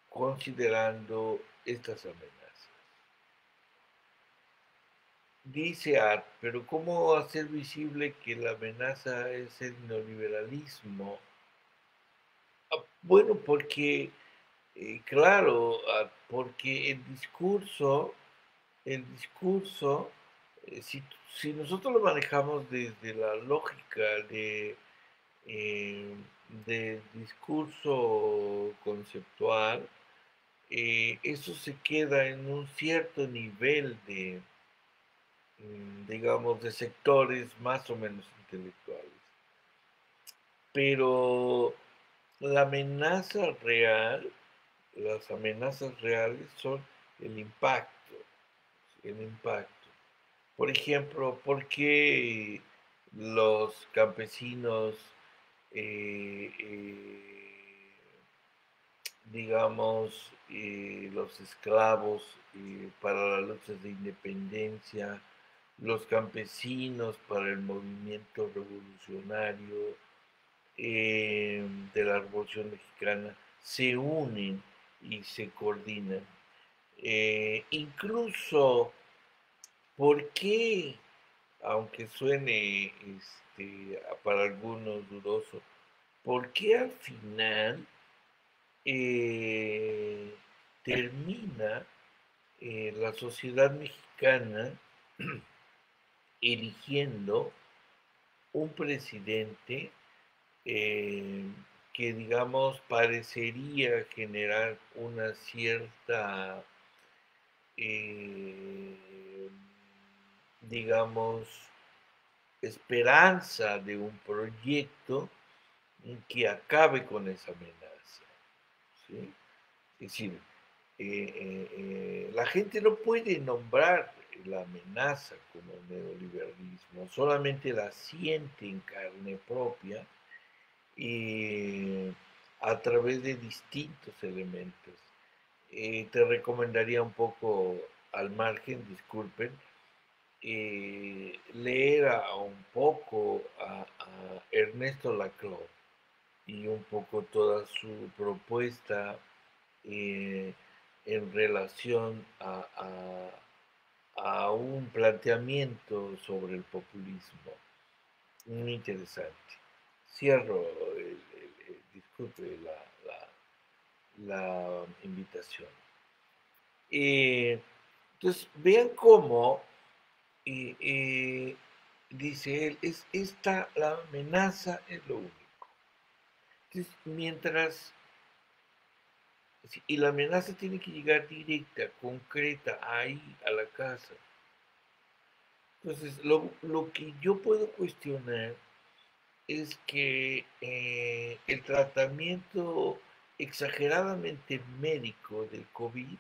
considerando estas amenazas. Dice Art, pero ¿cómo hacer visible que la amenaza es el neoliberalismo? Bueno, porque, claro, porque el discurso, si nosotros lo manejamos desde la lógica eh, de discurso conceptual, eso se queda en un cierto nivel de, digamos, de sectores más o menos intelectuales. Pero la amenaza real, las amenazas reales son el impacto, el impacto. Por ejemplo, ¿por qué los campesinos, eh, eh, digamos, los esclavos para las luchas de independencia, los campesinos para el movimiento revolucionario de la Revolución Mexicana, se unen y se coordinan? Incluso, ¿por qué, aunque suene para algunos dudoso, por qué al final eh, termina la sociedad mexicana eligiendo un presidente eh, que, digamos, parecería generar una cierta, eh, digamos, esperanza de un proyecto que acabe con esa amenaza, ¿sí? Es decir, la gente no puede nombrar la amenaza como neoliberalismo, solamente la siente en carne propia y a través de distintos elementos. Te recomendaría un poco al margen, disculpen, leer un poco a Ernesto Laclau y un poco toda su propuesta eh, en relación a un planteamiento sobre el populismo. Muy interesante. Cierro, disculpe la invitación. Entonces, vean cómo, dice él, es esta la amenaza es lo único. Entonces, mientras, y la amenaza tiene que llegar directa, concreta, ahí, a la casa. Entonces, lo que yo puedo cuestionar es que el tratamiento exageradamente médico del COVID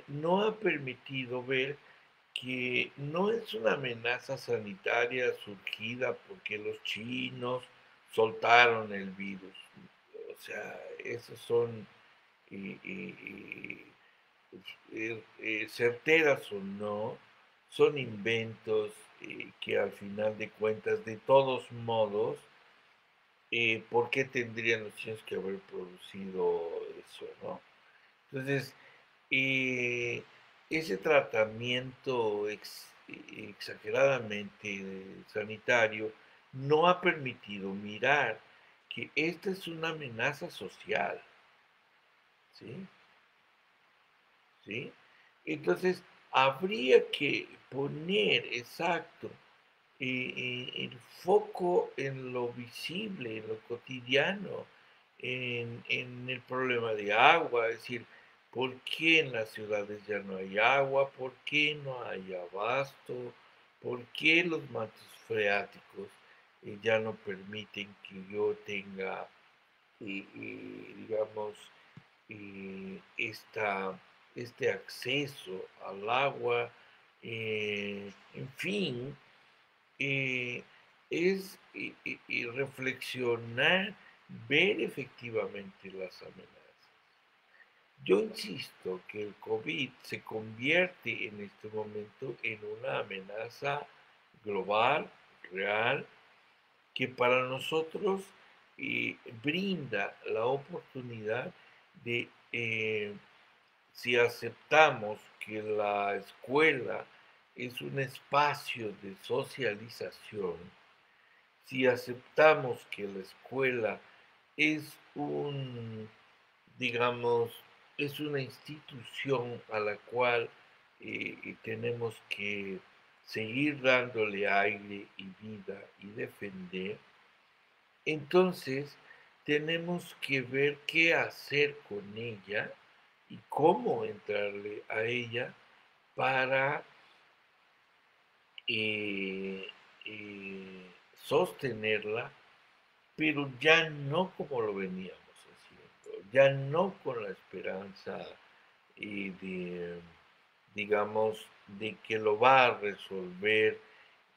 no ha permitido ver que no es una amenaza sanitaria surgida porque los chinos soltaron el virus. O sea, esos son certeras o no, son inventos que al final de cuentas, de todos modos, ¿por qué tendrían los chinos que haber producido eso, no? Entonces, eh, ese tratamiento exageradamente sanitario no ha permitido mirar que esta es una amenaza social, ¿sí? ¿Sí? Entonces, habría que poner, exacto, el foco en lo visible, en lo cotidiano, en el problema de agua, es decir, ¿por qué en las ciudades ya no hay agua? ¿Por qué no hay abasto? ¿Por qué los mantos freáticos ya no permiten que yo tenga, digamos, este acceso al agua? En fin, eh, es reflexionar, ver efectivamente las amenazas. Yo insisto que el COVID se convierte en este momento en una amenaza global, real, que para nosotros brinda la oportunidad de, si aceptamos que la escuela es un espacio de socialización, si aceptamos que la escuela es digamos, es una institución a la cual tenemos que seguir dándole aire y vida y defender, entonces tenemos que ver qué hacer con ella y cómo entrarle a ella para eh, eh, sostenerla, pero ya no como lo veníamos haciendo, ya no con la esperanza de, digamos, de que lo va a resolver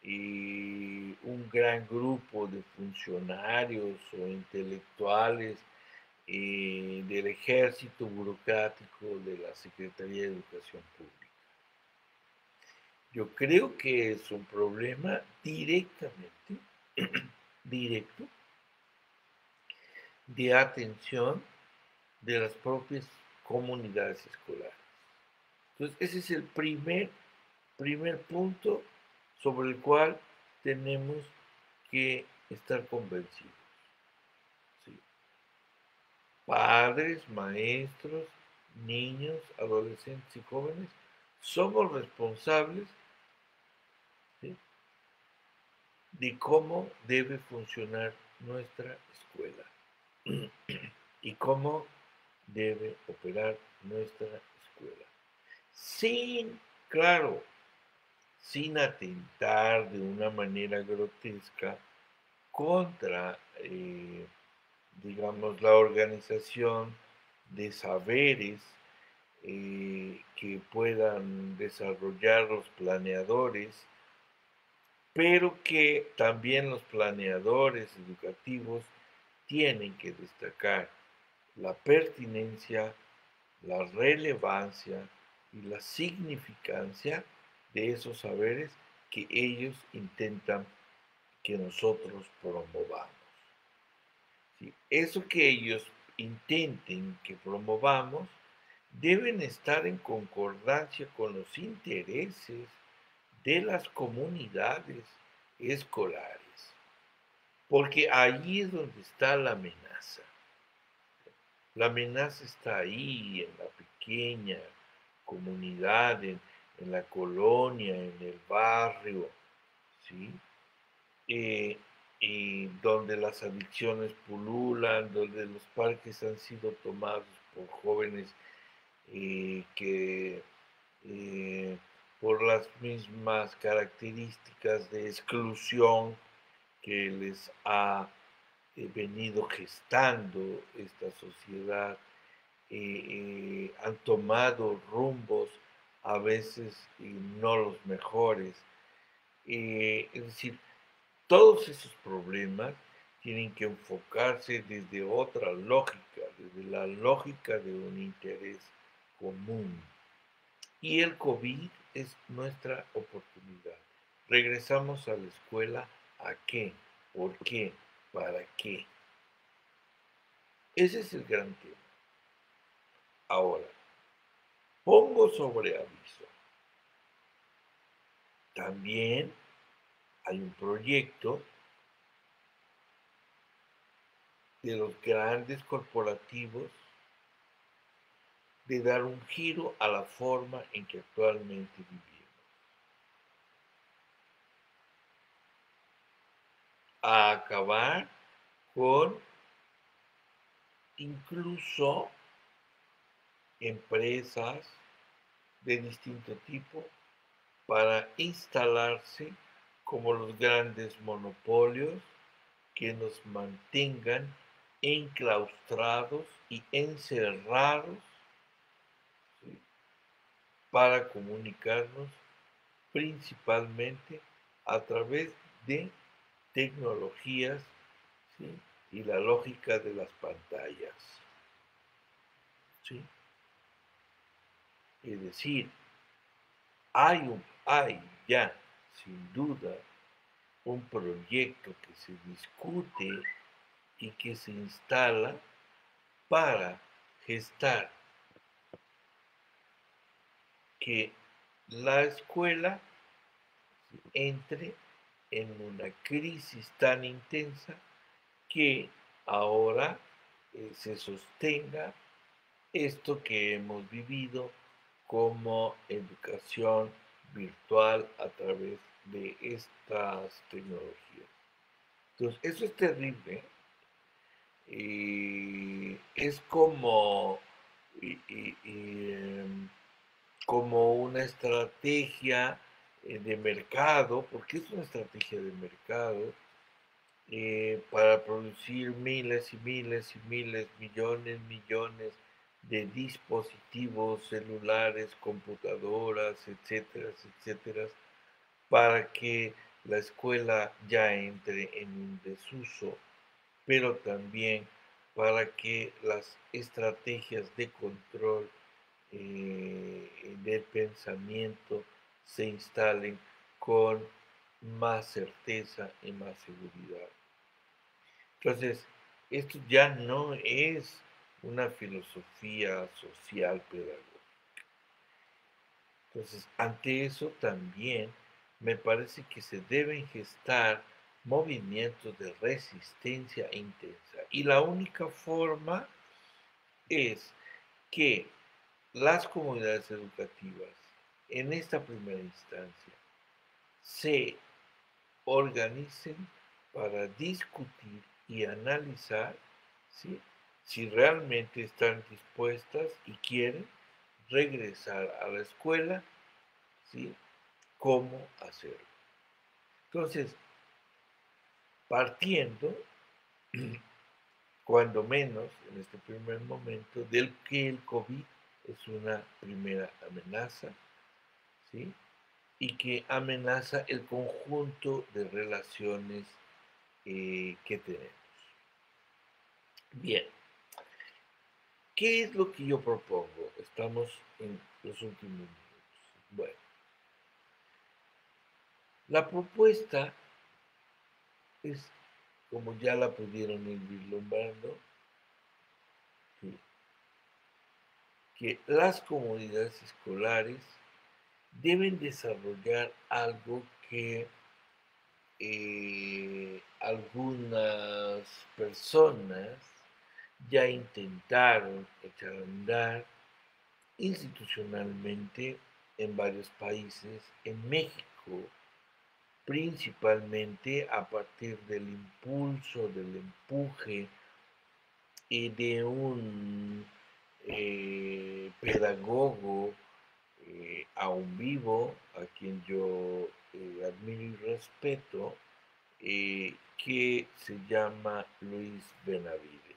un gran grupo de funcionarios o intelectuales del ejército burocrático de la Secretaría de Educación Pública. Yo creo que es un problema directamente, directo, de atención de las propias comunidades escolares. Entonces, ese es el primer punto sobre el cual tenemos que estar convencidos. ¿Sí? Padres, maestros, niños, adolescentes y jóvenes somos responsables, ¿sí?, de cómo debe funcionar nuestra escuela y cómo debe operar nuestra escuela. Claro, sin atentar de una manera grotesca contra, digamos, la organización de saberes que puedan desarrollar los planeadores, pero que también los planeadores educativos tienen que destacar la pertinencia, la relevancia y la significancia de esos saberes que ellos intentan que nosotros promovamos. ¿Sí? Eso que ellos intenten que promovamos deben estar en concordancia con los intereses de las comunidades escolares, porque ahí es donde está la amenaza. La amenaza está ahí, en la pequeña comunidad, en la colonia, en el barrio, ¿sí? Eh, donde las adicciones pululan, donde los parques han sido tomados por jóvenes que por las mismas características de exclusión que les ha venido gestando esta sociedad, han tomado rumbos a veces no los mejores. Es decir, todos esos problemas tienen que enfocarse desde otra lógica, desde la lógica de un interés común. Y el COVID es nuestra oportunidad. Regresamos a la escuela, ¿a qué? ¿Por qué? ¿Para qué? Ese es el gran tema. Ahora, pongo sobre aviso. También hay un proyecto de los grandes corporativos de dar un giro a la forma en que actualmente vivimos, a acabar con incluso empresas de distinto tipo para instalarse como los grandes monopolios que nos mantengan enclaustrados y encerrados, ¿sí? Para comunicarnos principalmente a través de tecnologías, ¿sí? Y la lógica de las pantallas, ¿sí? Es decir, hay ya, sin duda, un proyecto que se discute y que se instala para gestar que la escuela entre en una crisis tan intensa que ahora se sostenga esto que hemos vivido como educación virtual a través de estas tecnologías. Entonces, eso es terrible. Es como una estrategia de mercado, porque es una estrategia de mercado, para producir miles y miles y miles, millones de dispositivos celulares, computadoras, etcétera, etcétera, para que la escuela ya entre en un desuso, pero también para que las estrategias de control del pensamiento se instalen con más certeza y más seguridad. Entonces, esto ya no es una filosofía social pedagógica. Entonces, ante eso también me parece que se deben gestar movimientos de resistencia intensa. Y la única forma es que las comunidades educativas, en esta primera instancia, se organicen para discutir y analizar, ¿sí? Si realmente están dispuestas y quieren regresar a la escuela, ¿sí? ¿Cómo hacerlo? Entonces, partiendo, cuando menos en este primer momento, del que el COVID es una primera amenaza, ¿sí? Y que amenaza el conjunto de relaciones que tenemos. Bien, ¿qué es lo que yo propongo? Estamos en los últimos minutos. Bueno, la propuesta es, como ya la pudieron ir vislumbrando, ¿sí? Que las comunidades escolares deben desarrollar algo que algunas personas ya intentaron echar a andar institucionalmente en varios países, en México principalmente a partir del impulso, del empuje y de un pedagogo aún vivo, a quien yo admiro y respeto, que se llama Luis Benavides.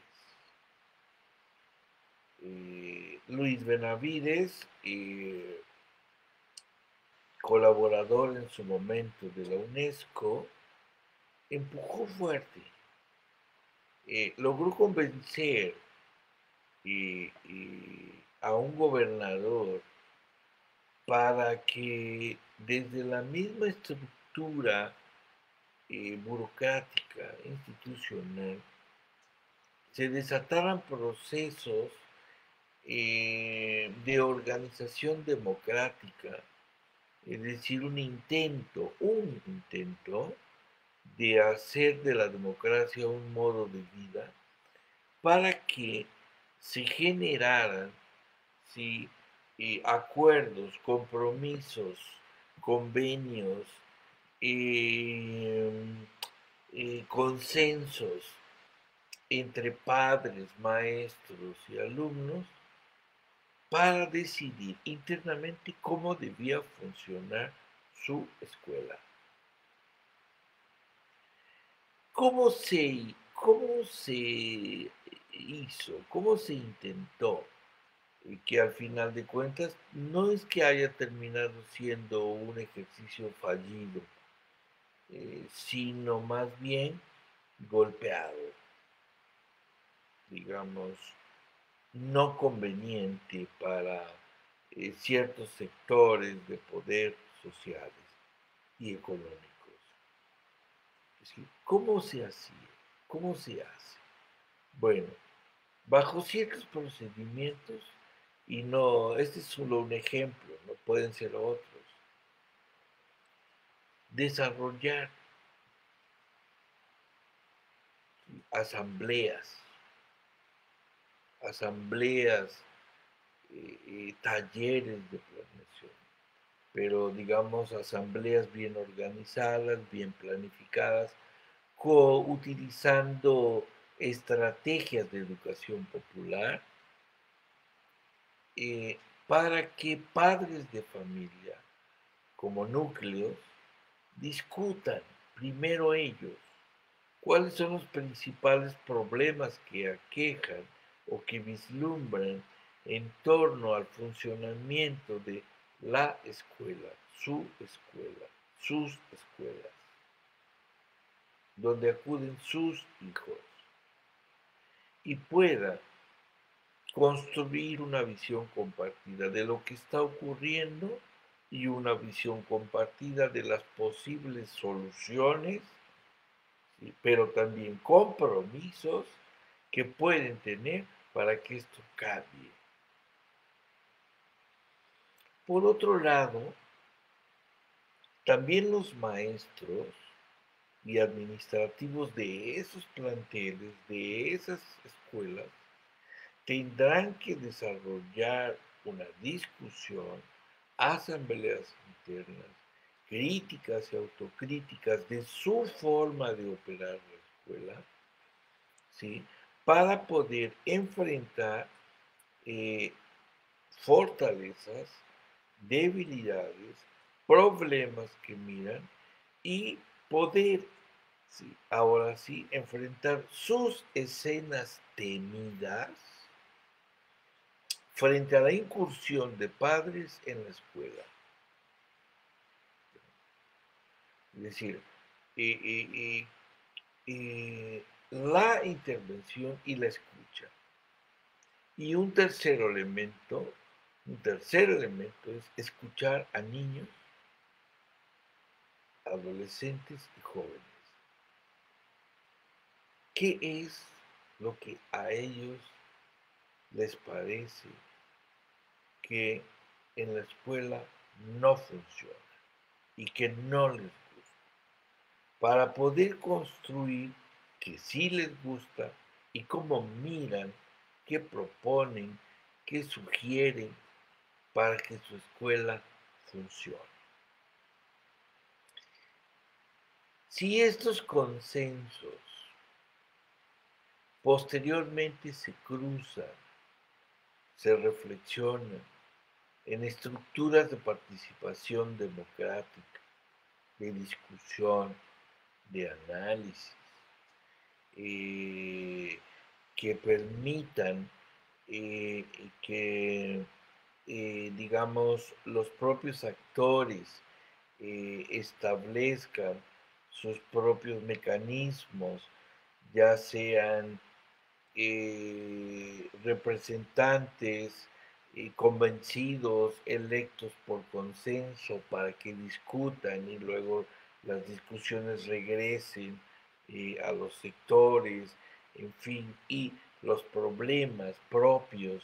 Luis Benavides, colaborador en su momento de la UNESCO, empujó fuerte, logró convencer a un gobernador para que desde la misma estructura burocrática, institucional, se desataran procesos de organización democrática, es decir, un intento de hacer de la democracia un modo de vida para que se generaran, ¿sí? Acuerdos, compromisos, convenios, eh, consensos entre padres, maestros y alumnos para decidir internamente cómo debía funcionar su escuela. ¿Cómo se hizo? ¿Cómo se intentó? Que al final de cuentas no es que haya terminado siendo un ejercicio fallido, sino más bien golpeado, digamos, no conveniente para ciertos sectores de poder sociales y económicos. Es decir, ¿cómo se hacía? ¿Cómo se hace? Bueno, bajo ciertos procedimientos, y no, este es solo un ejemplo, no pueden ser otros, desarrollar asambleas, asambleas, talleres de planeación, pero digamos asambleas bien organizadas, bien planificadas, utilizando estrategias de educación popular para que padres de familia como núcleos discutan primero ellos cuáles son los principales problemas que aquejan o que vislumbran en torno al funcionamiento de la escuela, su escuela, sus escuelas, donde acuden sus hijos, y pueda construir una visión compartida de lo que está ocurriendo y una visión compartida de las posibles soluciones, ¿sí? Pero también compromisos que pueden tener para que esto cambie. Por otro lado, también los maestros y administrativos de esos planteles, de esas escuelas, tendrán que desarrollar una discusión, asambleas internas, críticas y autocríticas de su forma de operar la escuela, ¿sí? Para poder enfrentar eh, fortalezas, debilidades, problemas que miran y poder, sí, ahora sí, enfrentar sus escenas temidas frente a la incursión de padres en la escuela. Es decir, la intervención y la escucha. Y un tercer elemento es escuchar a niños, adolescentes y jóvenes. ¿Qué es lo que a ellos les parece que en la escuela no funciona y que no les gusta? Para poder construir que sí les gusta y cómo miran, qué proponen, qué sugieren para que su escuela funcione. Si estos consensos posteriormente se cruzan, se reflexionan en estructuras de participación democrática, de discusión, de análisis, que permitan que, digamos, los propios actores establezcan sus propios mecanismos, ya sean representantes convencidos, electos por consenso para que discutan y luego las discusiones regresen a los sectores, en fin, y los problemas propios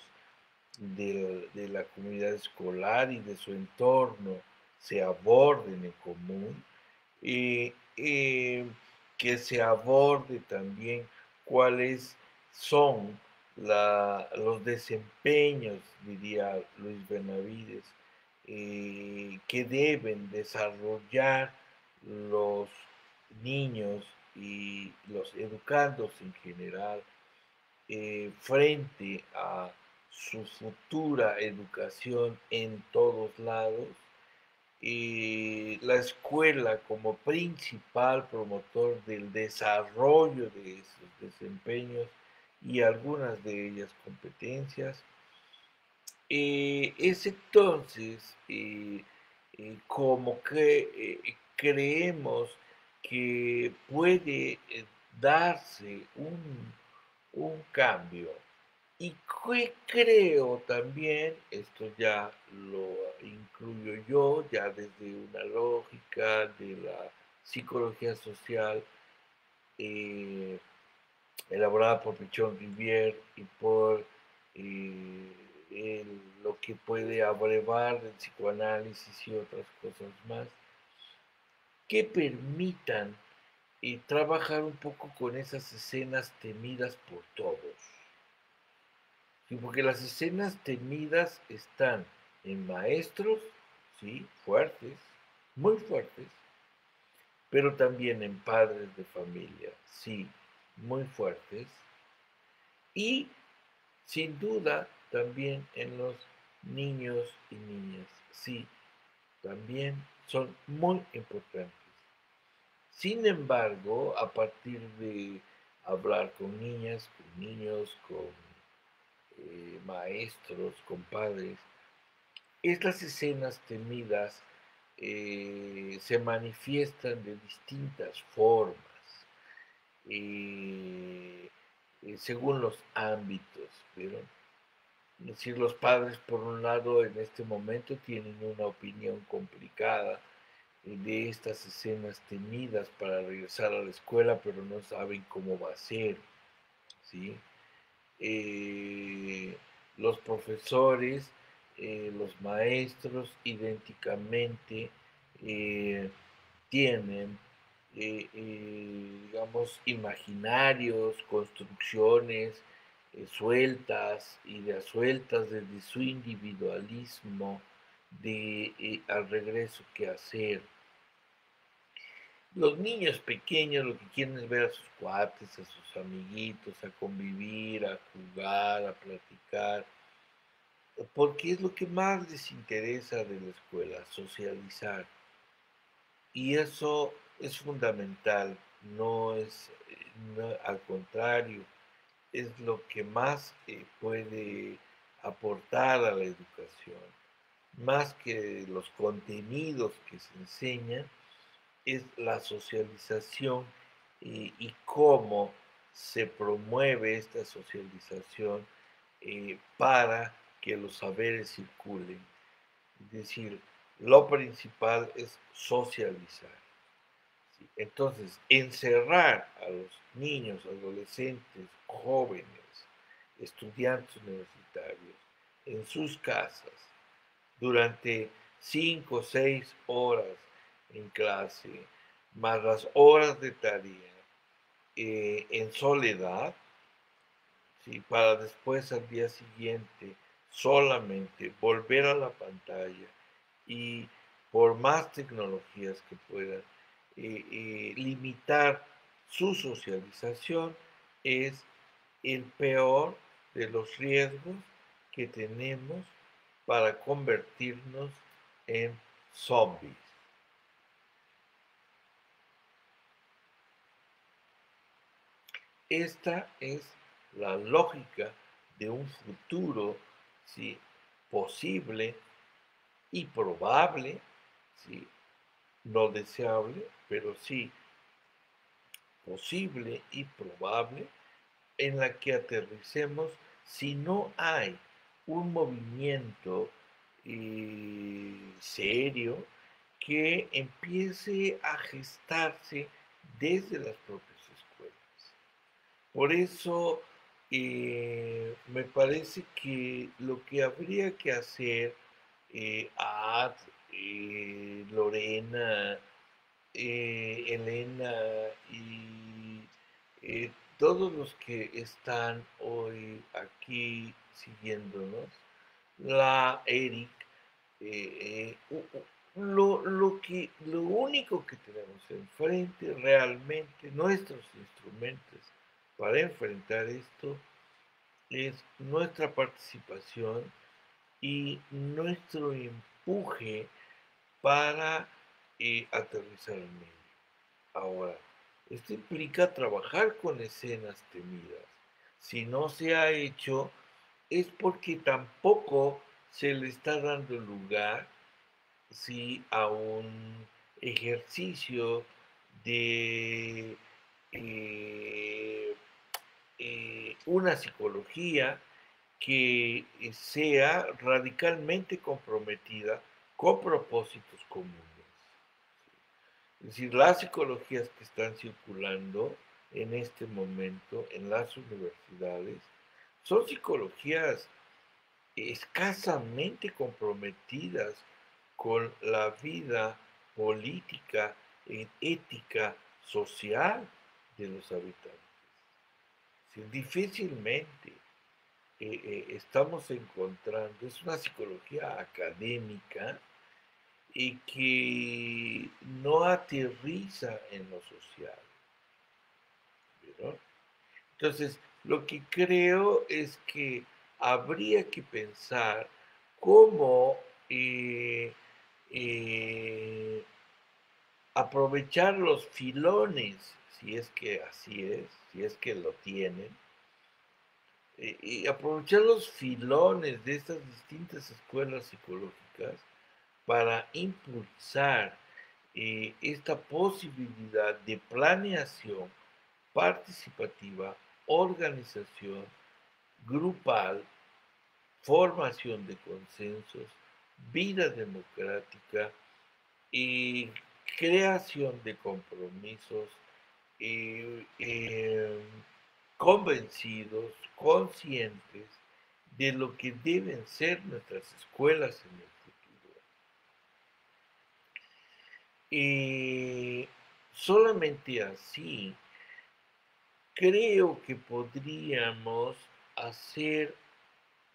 de la comunidad escolar y de su entorno se aborden en común, y que se aborde también cuáles son los desempeños, diría Luis Benavides, que deben desarrollar los niños y los educandos en general frente a su futura educación en todos lados, y la escuela como principal promotor del desarrollo de esos desempeños y algunas de ellas competencias, es entonces como que creemos que puede darse un cambio. Y que creo también, esto ya lo incluyo yo, ya desde una lógica de la psicología social eh, elaborada por Pichon Rivière y por lo que puede abrevar el psicoanálisis y otras cosas más, que permitan trabajar un poco con esas escenas temidas por todos. Sí, porque las escenas temidas están en maestros, sí, fuertes, muy fuertes, pero también en padres de familia, sí, muy fuertes, y sin duda también en los niños y niñas, sí, también son muy importantes. Sin embargo, a partir de hablar con niñas, con niños, con maestros, con padres, estas escenas temidas se manifiestan de distintas formas, eh, según los ámbitos, pero es decir, los padres, por un lado, en este momento tienen una opinión complicada de estas escenas temidas para regresar a la escuela, pero no saben cómo va a ser, ¿sí? Eh, los profesores, los maestros, idénticamente tienen, digamos, imaginarios, construcciones sueltas, ideas sueltas desde su individualismo de al regreso qué hacer. Los niños pequeños lo que quieren es ver a sus cuates, a sus amiguitos, a convivir, a jugar, a platicar, porque es lo que más les interesa de la escuela, socializar. Y eso es fundamental, no es, no, al contrario, es lo que más puede aportar a la educación, más que los contenidos que se enseñan, es la socialización y cómo se promueve esta socialización para que los saberes circulen. Es decir, lo principal es socializar. ¿Sí? Entonces, encerrar a los niños, adolescentes, jóvenes, estudiantes universitarios en sus casas durante 5 o 6 horas en clase, más las horas de tarea, en soledad, ¿sí? Para después al día siguiente solamente volver a la pantalla y por más tecnologías que puedan limitar su socialización es el peor de los riesgos que tenemos para convertirnos en zombies. Esta es la lógica de un futuro, ¿sí? Posible y probable, ¿sí? No deseable, pero sí posible y probable, en la que aterricemos si no hay un movimiento serio que empiece a gestarse desde las propias escuelas. Por eso me parece que lo que habría que hacer, Ad, Lorena, Elena y todos los que están hoy aquí siguiéndonos, la Eric, lo único que tenemos enfrente realmente, nuestros instrumentos para enfrentar esto, es nuestra participación y nuestro empuje para aterrizar el medio. Ahora, esto implica trabajar con escenas temidas. Si no se ha hecho, es porque tampoco se le está dando lugar, sí, a un ejercicio de eh, una psicología que sea radicalmente comprometida con propósitos comunes. Es decir, las psicologías que están circulando en este momento en las universidades son psicologías escasamente comprometidas con la vida política e ética social de los habitantes. Si difícilmente estamos encontrando, es una psicología académica y que no aterriza en lo social, ¿verdad? Entonces, lo que creo es que habría que pensar cómo eh, aprovechar los filones, si es que así es, si es que lo tienen, y aprovechar los filones de estas distintas escuelas psicológicas para impulsar esta posibilidad de planeación participativa, organización grupal, formación de consensos, vida democrática y creación de compromisos eh, convencidos, conscientes de lo que deben ser nuestras escuelas en el futuro. Solamente así creo que podríamos hacer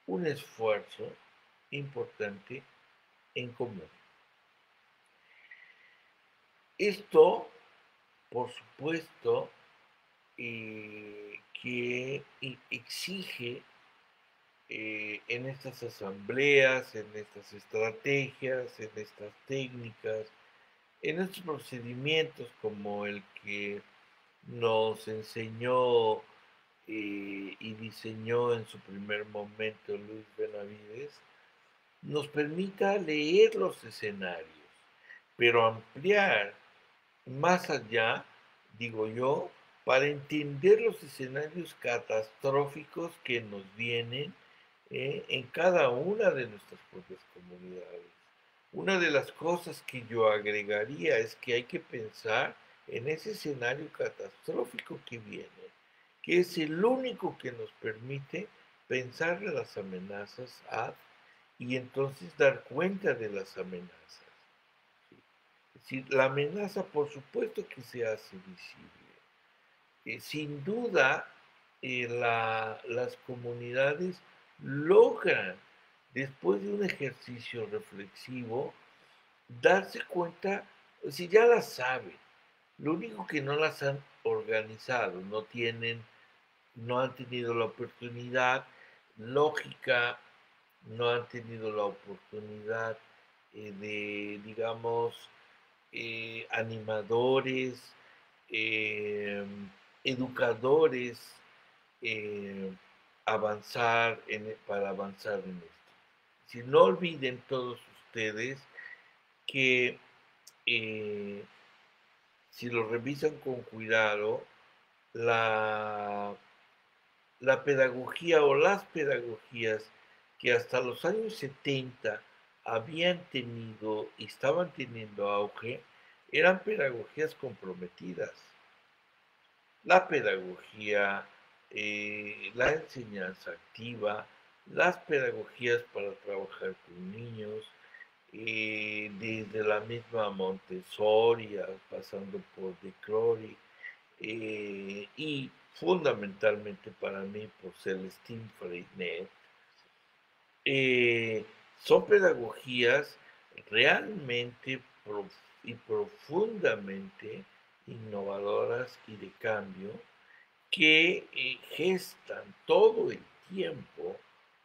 un esfuerzo importante en común. Esto, por supuesto, que exige en estas asambleas, en estas estrategias, en estas técnicas, en estos procedimientos como el que nos enseñó y diseñó en su primer momento Luis Benavides, nos permita leer los escenarios, pero ampliar más allá, digo yo, para entender los escenarios catastróficos que nos vienen en cada una de nuestras propias comunidades. Una de las cosas que yo agregaría es que hay que pensar en ese escenario catastrófico que viene, que es el único que nos permite pensar en las amenazas y entonces dar cuenta de las amenazas. Es decir, la amenaza por supuesto que se hace visible. Sin duda, las comunidades logran, después de un ejercicio reflexivo, darse cuenta, si ya las saben, lo único que no las han organizado, no han tenido la oportunidad lógica, no han tenido la oportunidad de, digamos, animadores, eh, educadores, eh, para avanzar en esto. Si no olviden todos ustedes que eh, si lo revisan con cuidado, la, la pedagogía o las pedagogías que hasta los años 70 habían tenido y estaban teniendo auge, eran pedagogías comprometidas. La pedagogía, la enseñanza activa, las pedagogías para trabajar con niños, desde la misma Montessori, pasando por De Crowley, y fundamentalmente para mí por Celestine Freinet, eh, son pedagogías realmente y profundamente innovadoras y de cambio que gestan todo el tiempo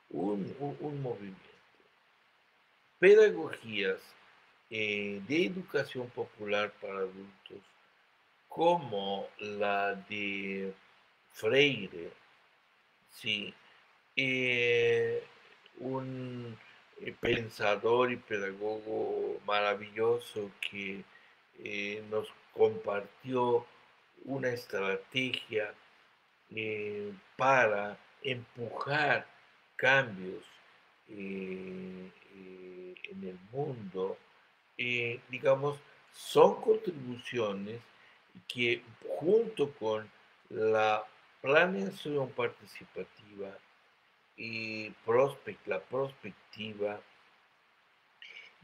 un movimiento. Pedagogías de educación popular para adultos como la de Freire, ¿sí? Un pensador y pedagogo maravilloso que nos compartió una estrategia para empujar cambios en el mundo, digamos, son contribuciones que junto con la planeación participativa y la prospectiva,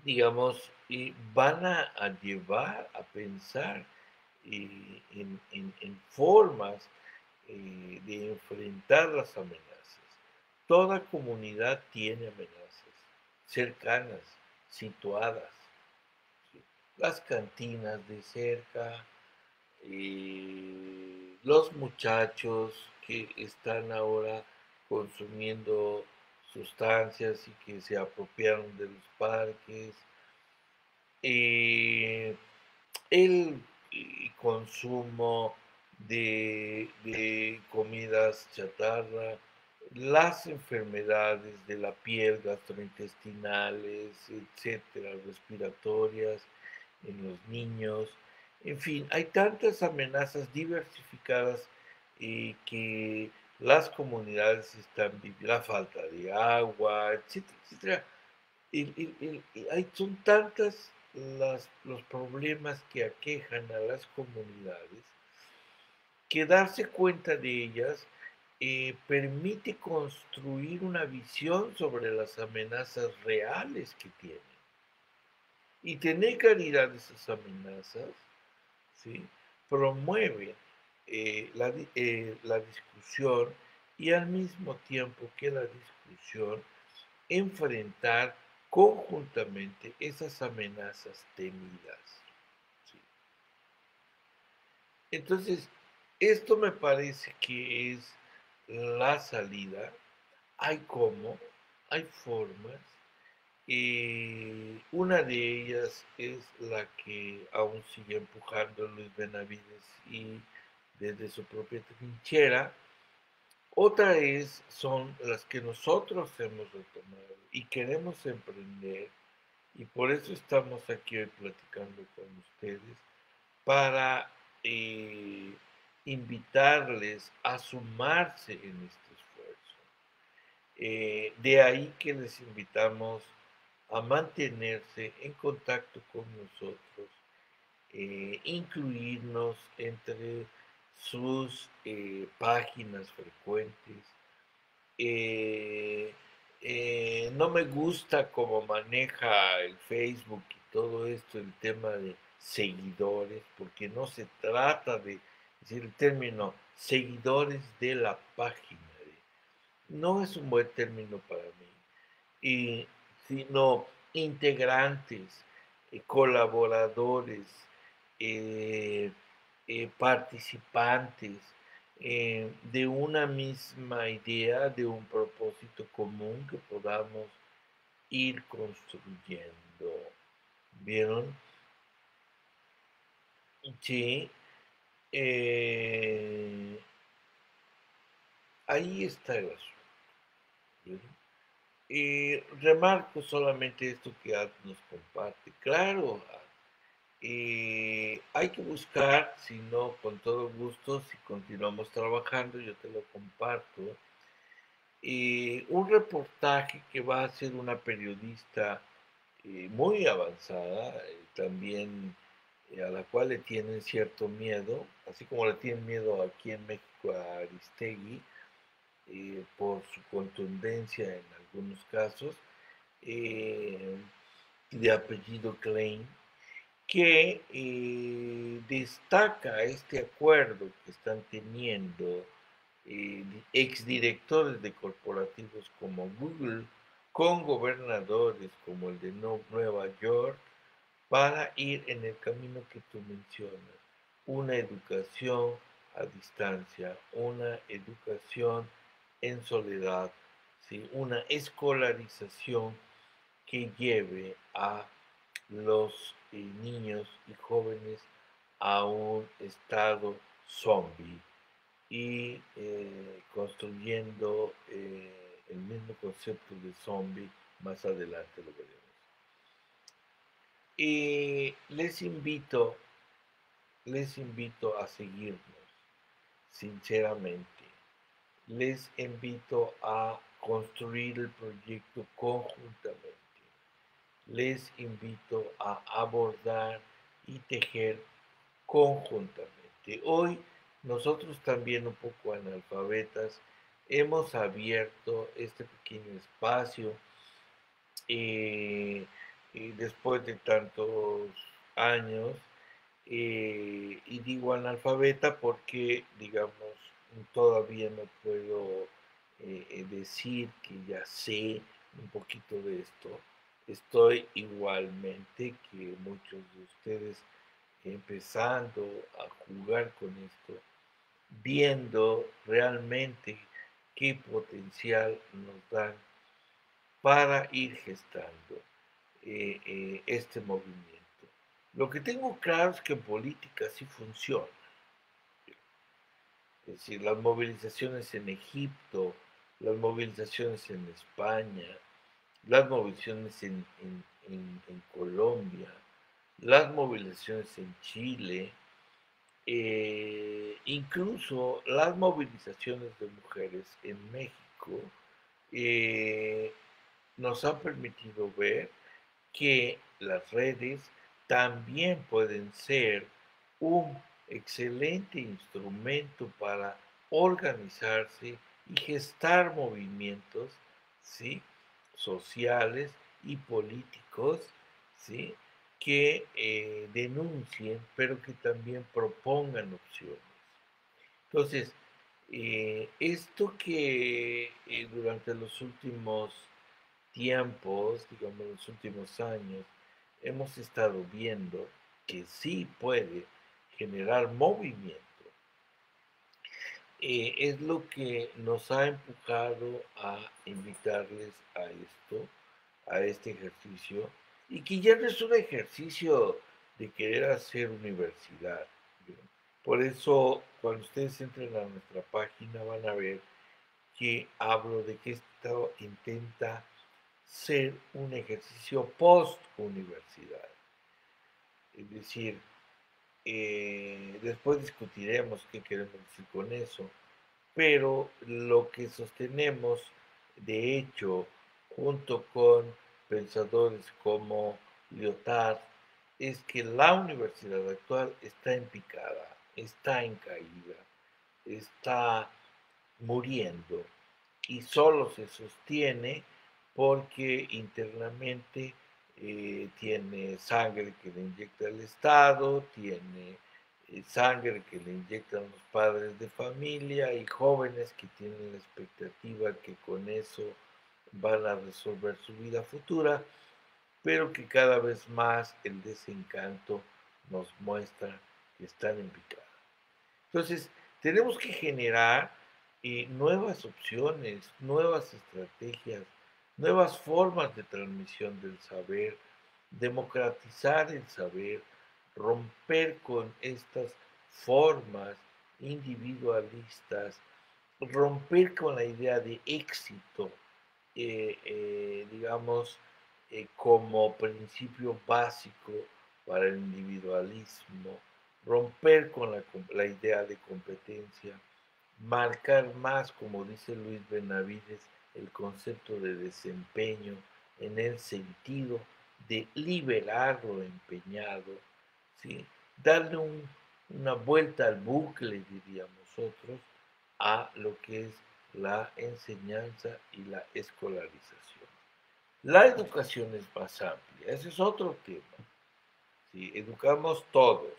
digamos, van a llevar a pensar en formas de enfrentar las amenazas. Toda comunidad tiene amenazas cercanas, situadas. ¿Sí? Las cantinas de cerca, los muchachos que están ahora consumiendo sustancias y que se apropiaron de los parques, eh, el consumo de comidas chatarra, las enfermedades de la piel, gastrointestinales, etcétera, respiratorias en los niños. En fin, hay tantas amenazas diversificadas que las comunidades están viviendo, la falta de agua, etcétera, etcétera. Son tantas los problemas que aquejan a las comunidades que darse cuenta de ellas permite construir una visión sobre las amenazas reales que tienen. Y tener claridad de esas amenazas, ¿sí? Promueve la discusión y al mismo tiempo que la discusión enfrentar conjuntamente esas amenazas temidas. ¿Sí? Entonces, esto me parece que es la salida. Hay cómo, hay formas. Una de ellas es la que aún sigue empujando Luis Benavides y desde su propia trinchera, Son las que nosotros hemos retomado y queremos emprender, y por eso estamos aquí hoy platicando con ustedes, para eh, invitarles a sumarse en este esfuerzo. De ahí que les invitamos a mantenerse en contacto con nosotros, incluirnos entre sus páginas frecuentes. Eh, no me gusta cómo maneja el Facebook y todo esto, el tema de seguidores, porque no se trata de decir el término seguidores de la página. No es un buen término para mí, sino integrantes, colaboradores, eh, participantes de una misma idea, de un propósito común que podamos ir construyendo. ¿Vieron? Sí. eh, Ahí está el asunto. ¿Vieron? Remarco solamente esto que Ad nos comparte. Claro, hay que buscar, si no, con todo gusto, si continuamos trabajando, yo te lo comparto. Un reportaje que va a hacer una periodista muy avanzada, también a la cual le tienen cierto miedo, así como le tienen miedo aquí en México a Aristegui, por su contundencia en algunos casos, eh, de apellido Klein, que destaca este acuerdo que están teniendo exdirectores de corporativos como Google con gobernadores como el de Nueva York para ir en el camino que tú mencionas, una educación a distancia, una educación en soledad, ¿sí? Una escolarización que lleve a los niños y jóvenes a un estado zombie y construyendo el mismo concepto de zombie, más adelante lo veremos. Y les invito a seguirnos, sinceramente. Les invito a construir el proyecto conjuntamente. Les invito a abordar y tejer conjuntamente. Hoy nosotros también un poco analfabetas hemos abierto este pequeño espacio eh, y después de tantos años, y digo analfabeta porque, digamos, todavía no puedo decir que ya sé un poquito de esto. Estoy igualmente que muchos de ustedes empezando a jugar con esto, viendo realmente qué potencial nos dan para ir gestando este movimiento. Lo que tengo claro es que en política sí funciona. Es decir, las movilizaciones en Egipto, las movilizaciones en España, las movilizaciones en Colombia, las movilizaciones en Chile, incluso las movilizaciones de mujeres en México, eh, nos han permitido ver que las redes también pueden ser un excelente instrumento para organizarse y gestar movimientos, ¿sí? Sociales y políticos, ¿sí? Que denuncien, pero que también propongan opciones. Entonces, esto que durante los últimos tiempos, digamos, los últimos años, hemos estado viendo que sí puede generar movimiento, es lo que nos ha empujado a invitarles a esto, a este ejercicio, y que ya no es un ejercicio de querer hacer universidad. ¿Bien? Por eso, cuando ustedes entren a nuestra página, van a ver que hablo de que esto intenta ser un ejercicio post-universidad. Es decir, después discutiremos qué queremos decir con eso, pero lo que sostenemos, de hecho, junto con pensadores como Lyotard, es que la universidad actual está en picada, está en caída, está muriendo y solo se sostiene porque internamente tiene sangre que le inyecta el Estado, tiene sangre que le inyectan los padres de familia y jóvenes que tienen la expectativa que con eso van a resolver su vida futura, pero que cada vez más el desencanto nos muestra que están en picada. Entonces, tenemos que generar nuevas opciones, nuevas estrategias, nuevas formas de transmisión del saber, democratizar el saber, romper con estas formas individualistas, romper con la idea de éxito, digamos, como principio básico para el individualismo, romper con la idea de competencia, marcar más, como dice Luis Benavides, el concepto de desempeño en el sentido de liberar lo empeñado, ¿sí? Darle una vuelta al bucle, diríamos nosotros, a lo que es la enseñanza y la escolarización. La educación es más amplia, ese es otro tema. ¿Sí? Educamos todos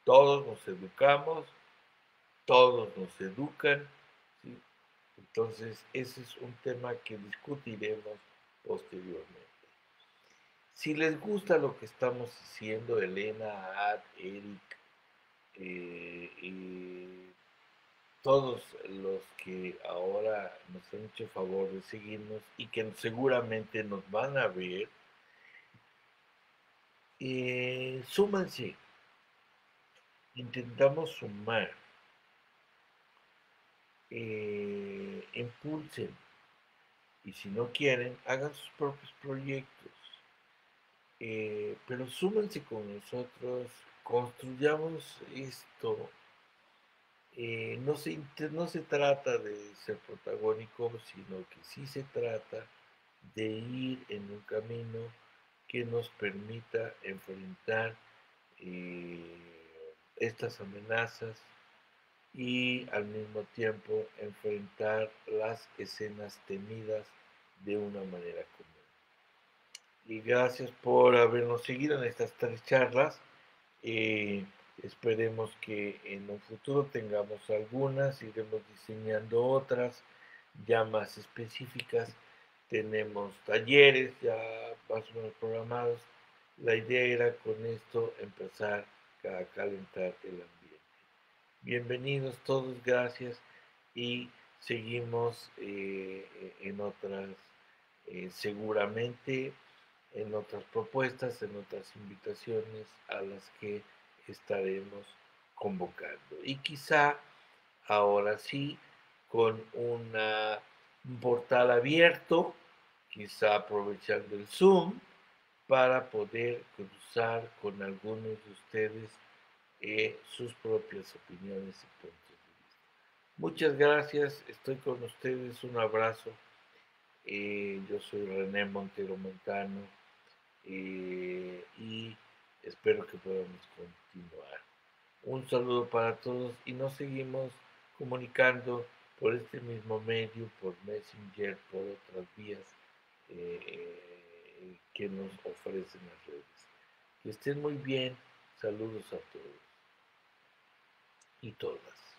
nos educamos, todos nos educan, ¿sí? Entonces ese es un tema que discutiremos posteriormente. Si les gusta lo que estamos haciendo, Elena, Ad, Eric, y todos los que ahora nos han hecho favor de seguirnos y que seguramente nos van a ver, súmanse, intentamos sumar, impulsen y si no quieren, hagan sus propios proyectos, pero súmense con nosotros, construyamos esto. No se trata de ser protagónico, sino que sí se trata de ir en un camino que nos permita enfrentar eh, estas amenazas y al mismo tiempo enfrentar las escenas temidas de una manera común. Y gracias por habernos seguido en estas 3 charlas. Esperemos que en un futuro tengamos algunas, iremos diseñando otras ya más específicas. Tenemos talleres ya más o menos programados. La idea era con esto empezar a calentar el ambiente. Bienvenidos todos, gracias y seguimos en otras, seguramente en otras propuestas, en otras invitaciones a las que estaremos convocando. Y quizá ahora sí, con un portal abierto, quizá aprovechando el Zoom, para poder cruzar con algunos de ustedes sus propias opiniones y puntos de vista. Muchas gracias, estoy con ustedes, un abrazo. Yo soy René Montero Montano y espero que podamos continuar. Un saludo para todos y nos seguimos comunicando por este mismo medio, por Messenger, por otras vías que nos ofrecen las redes. Que estén muy bien. Saludos a todos y todas.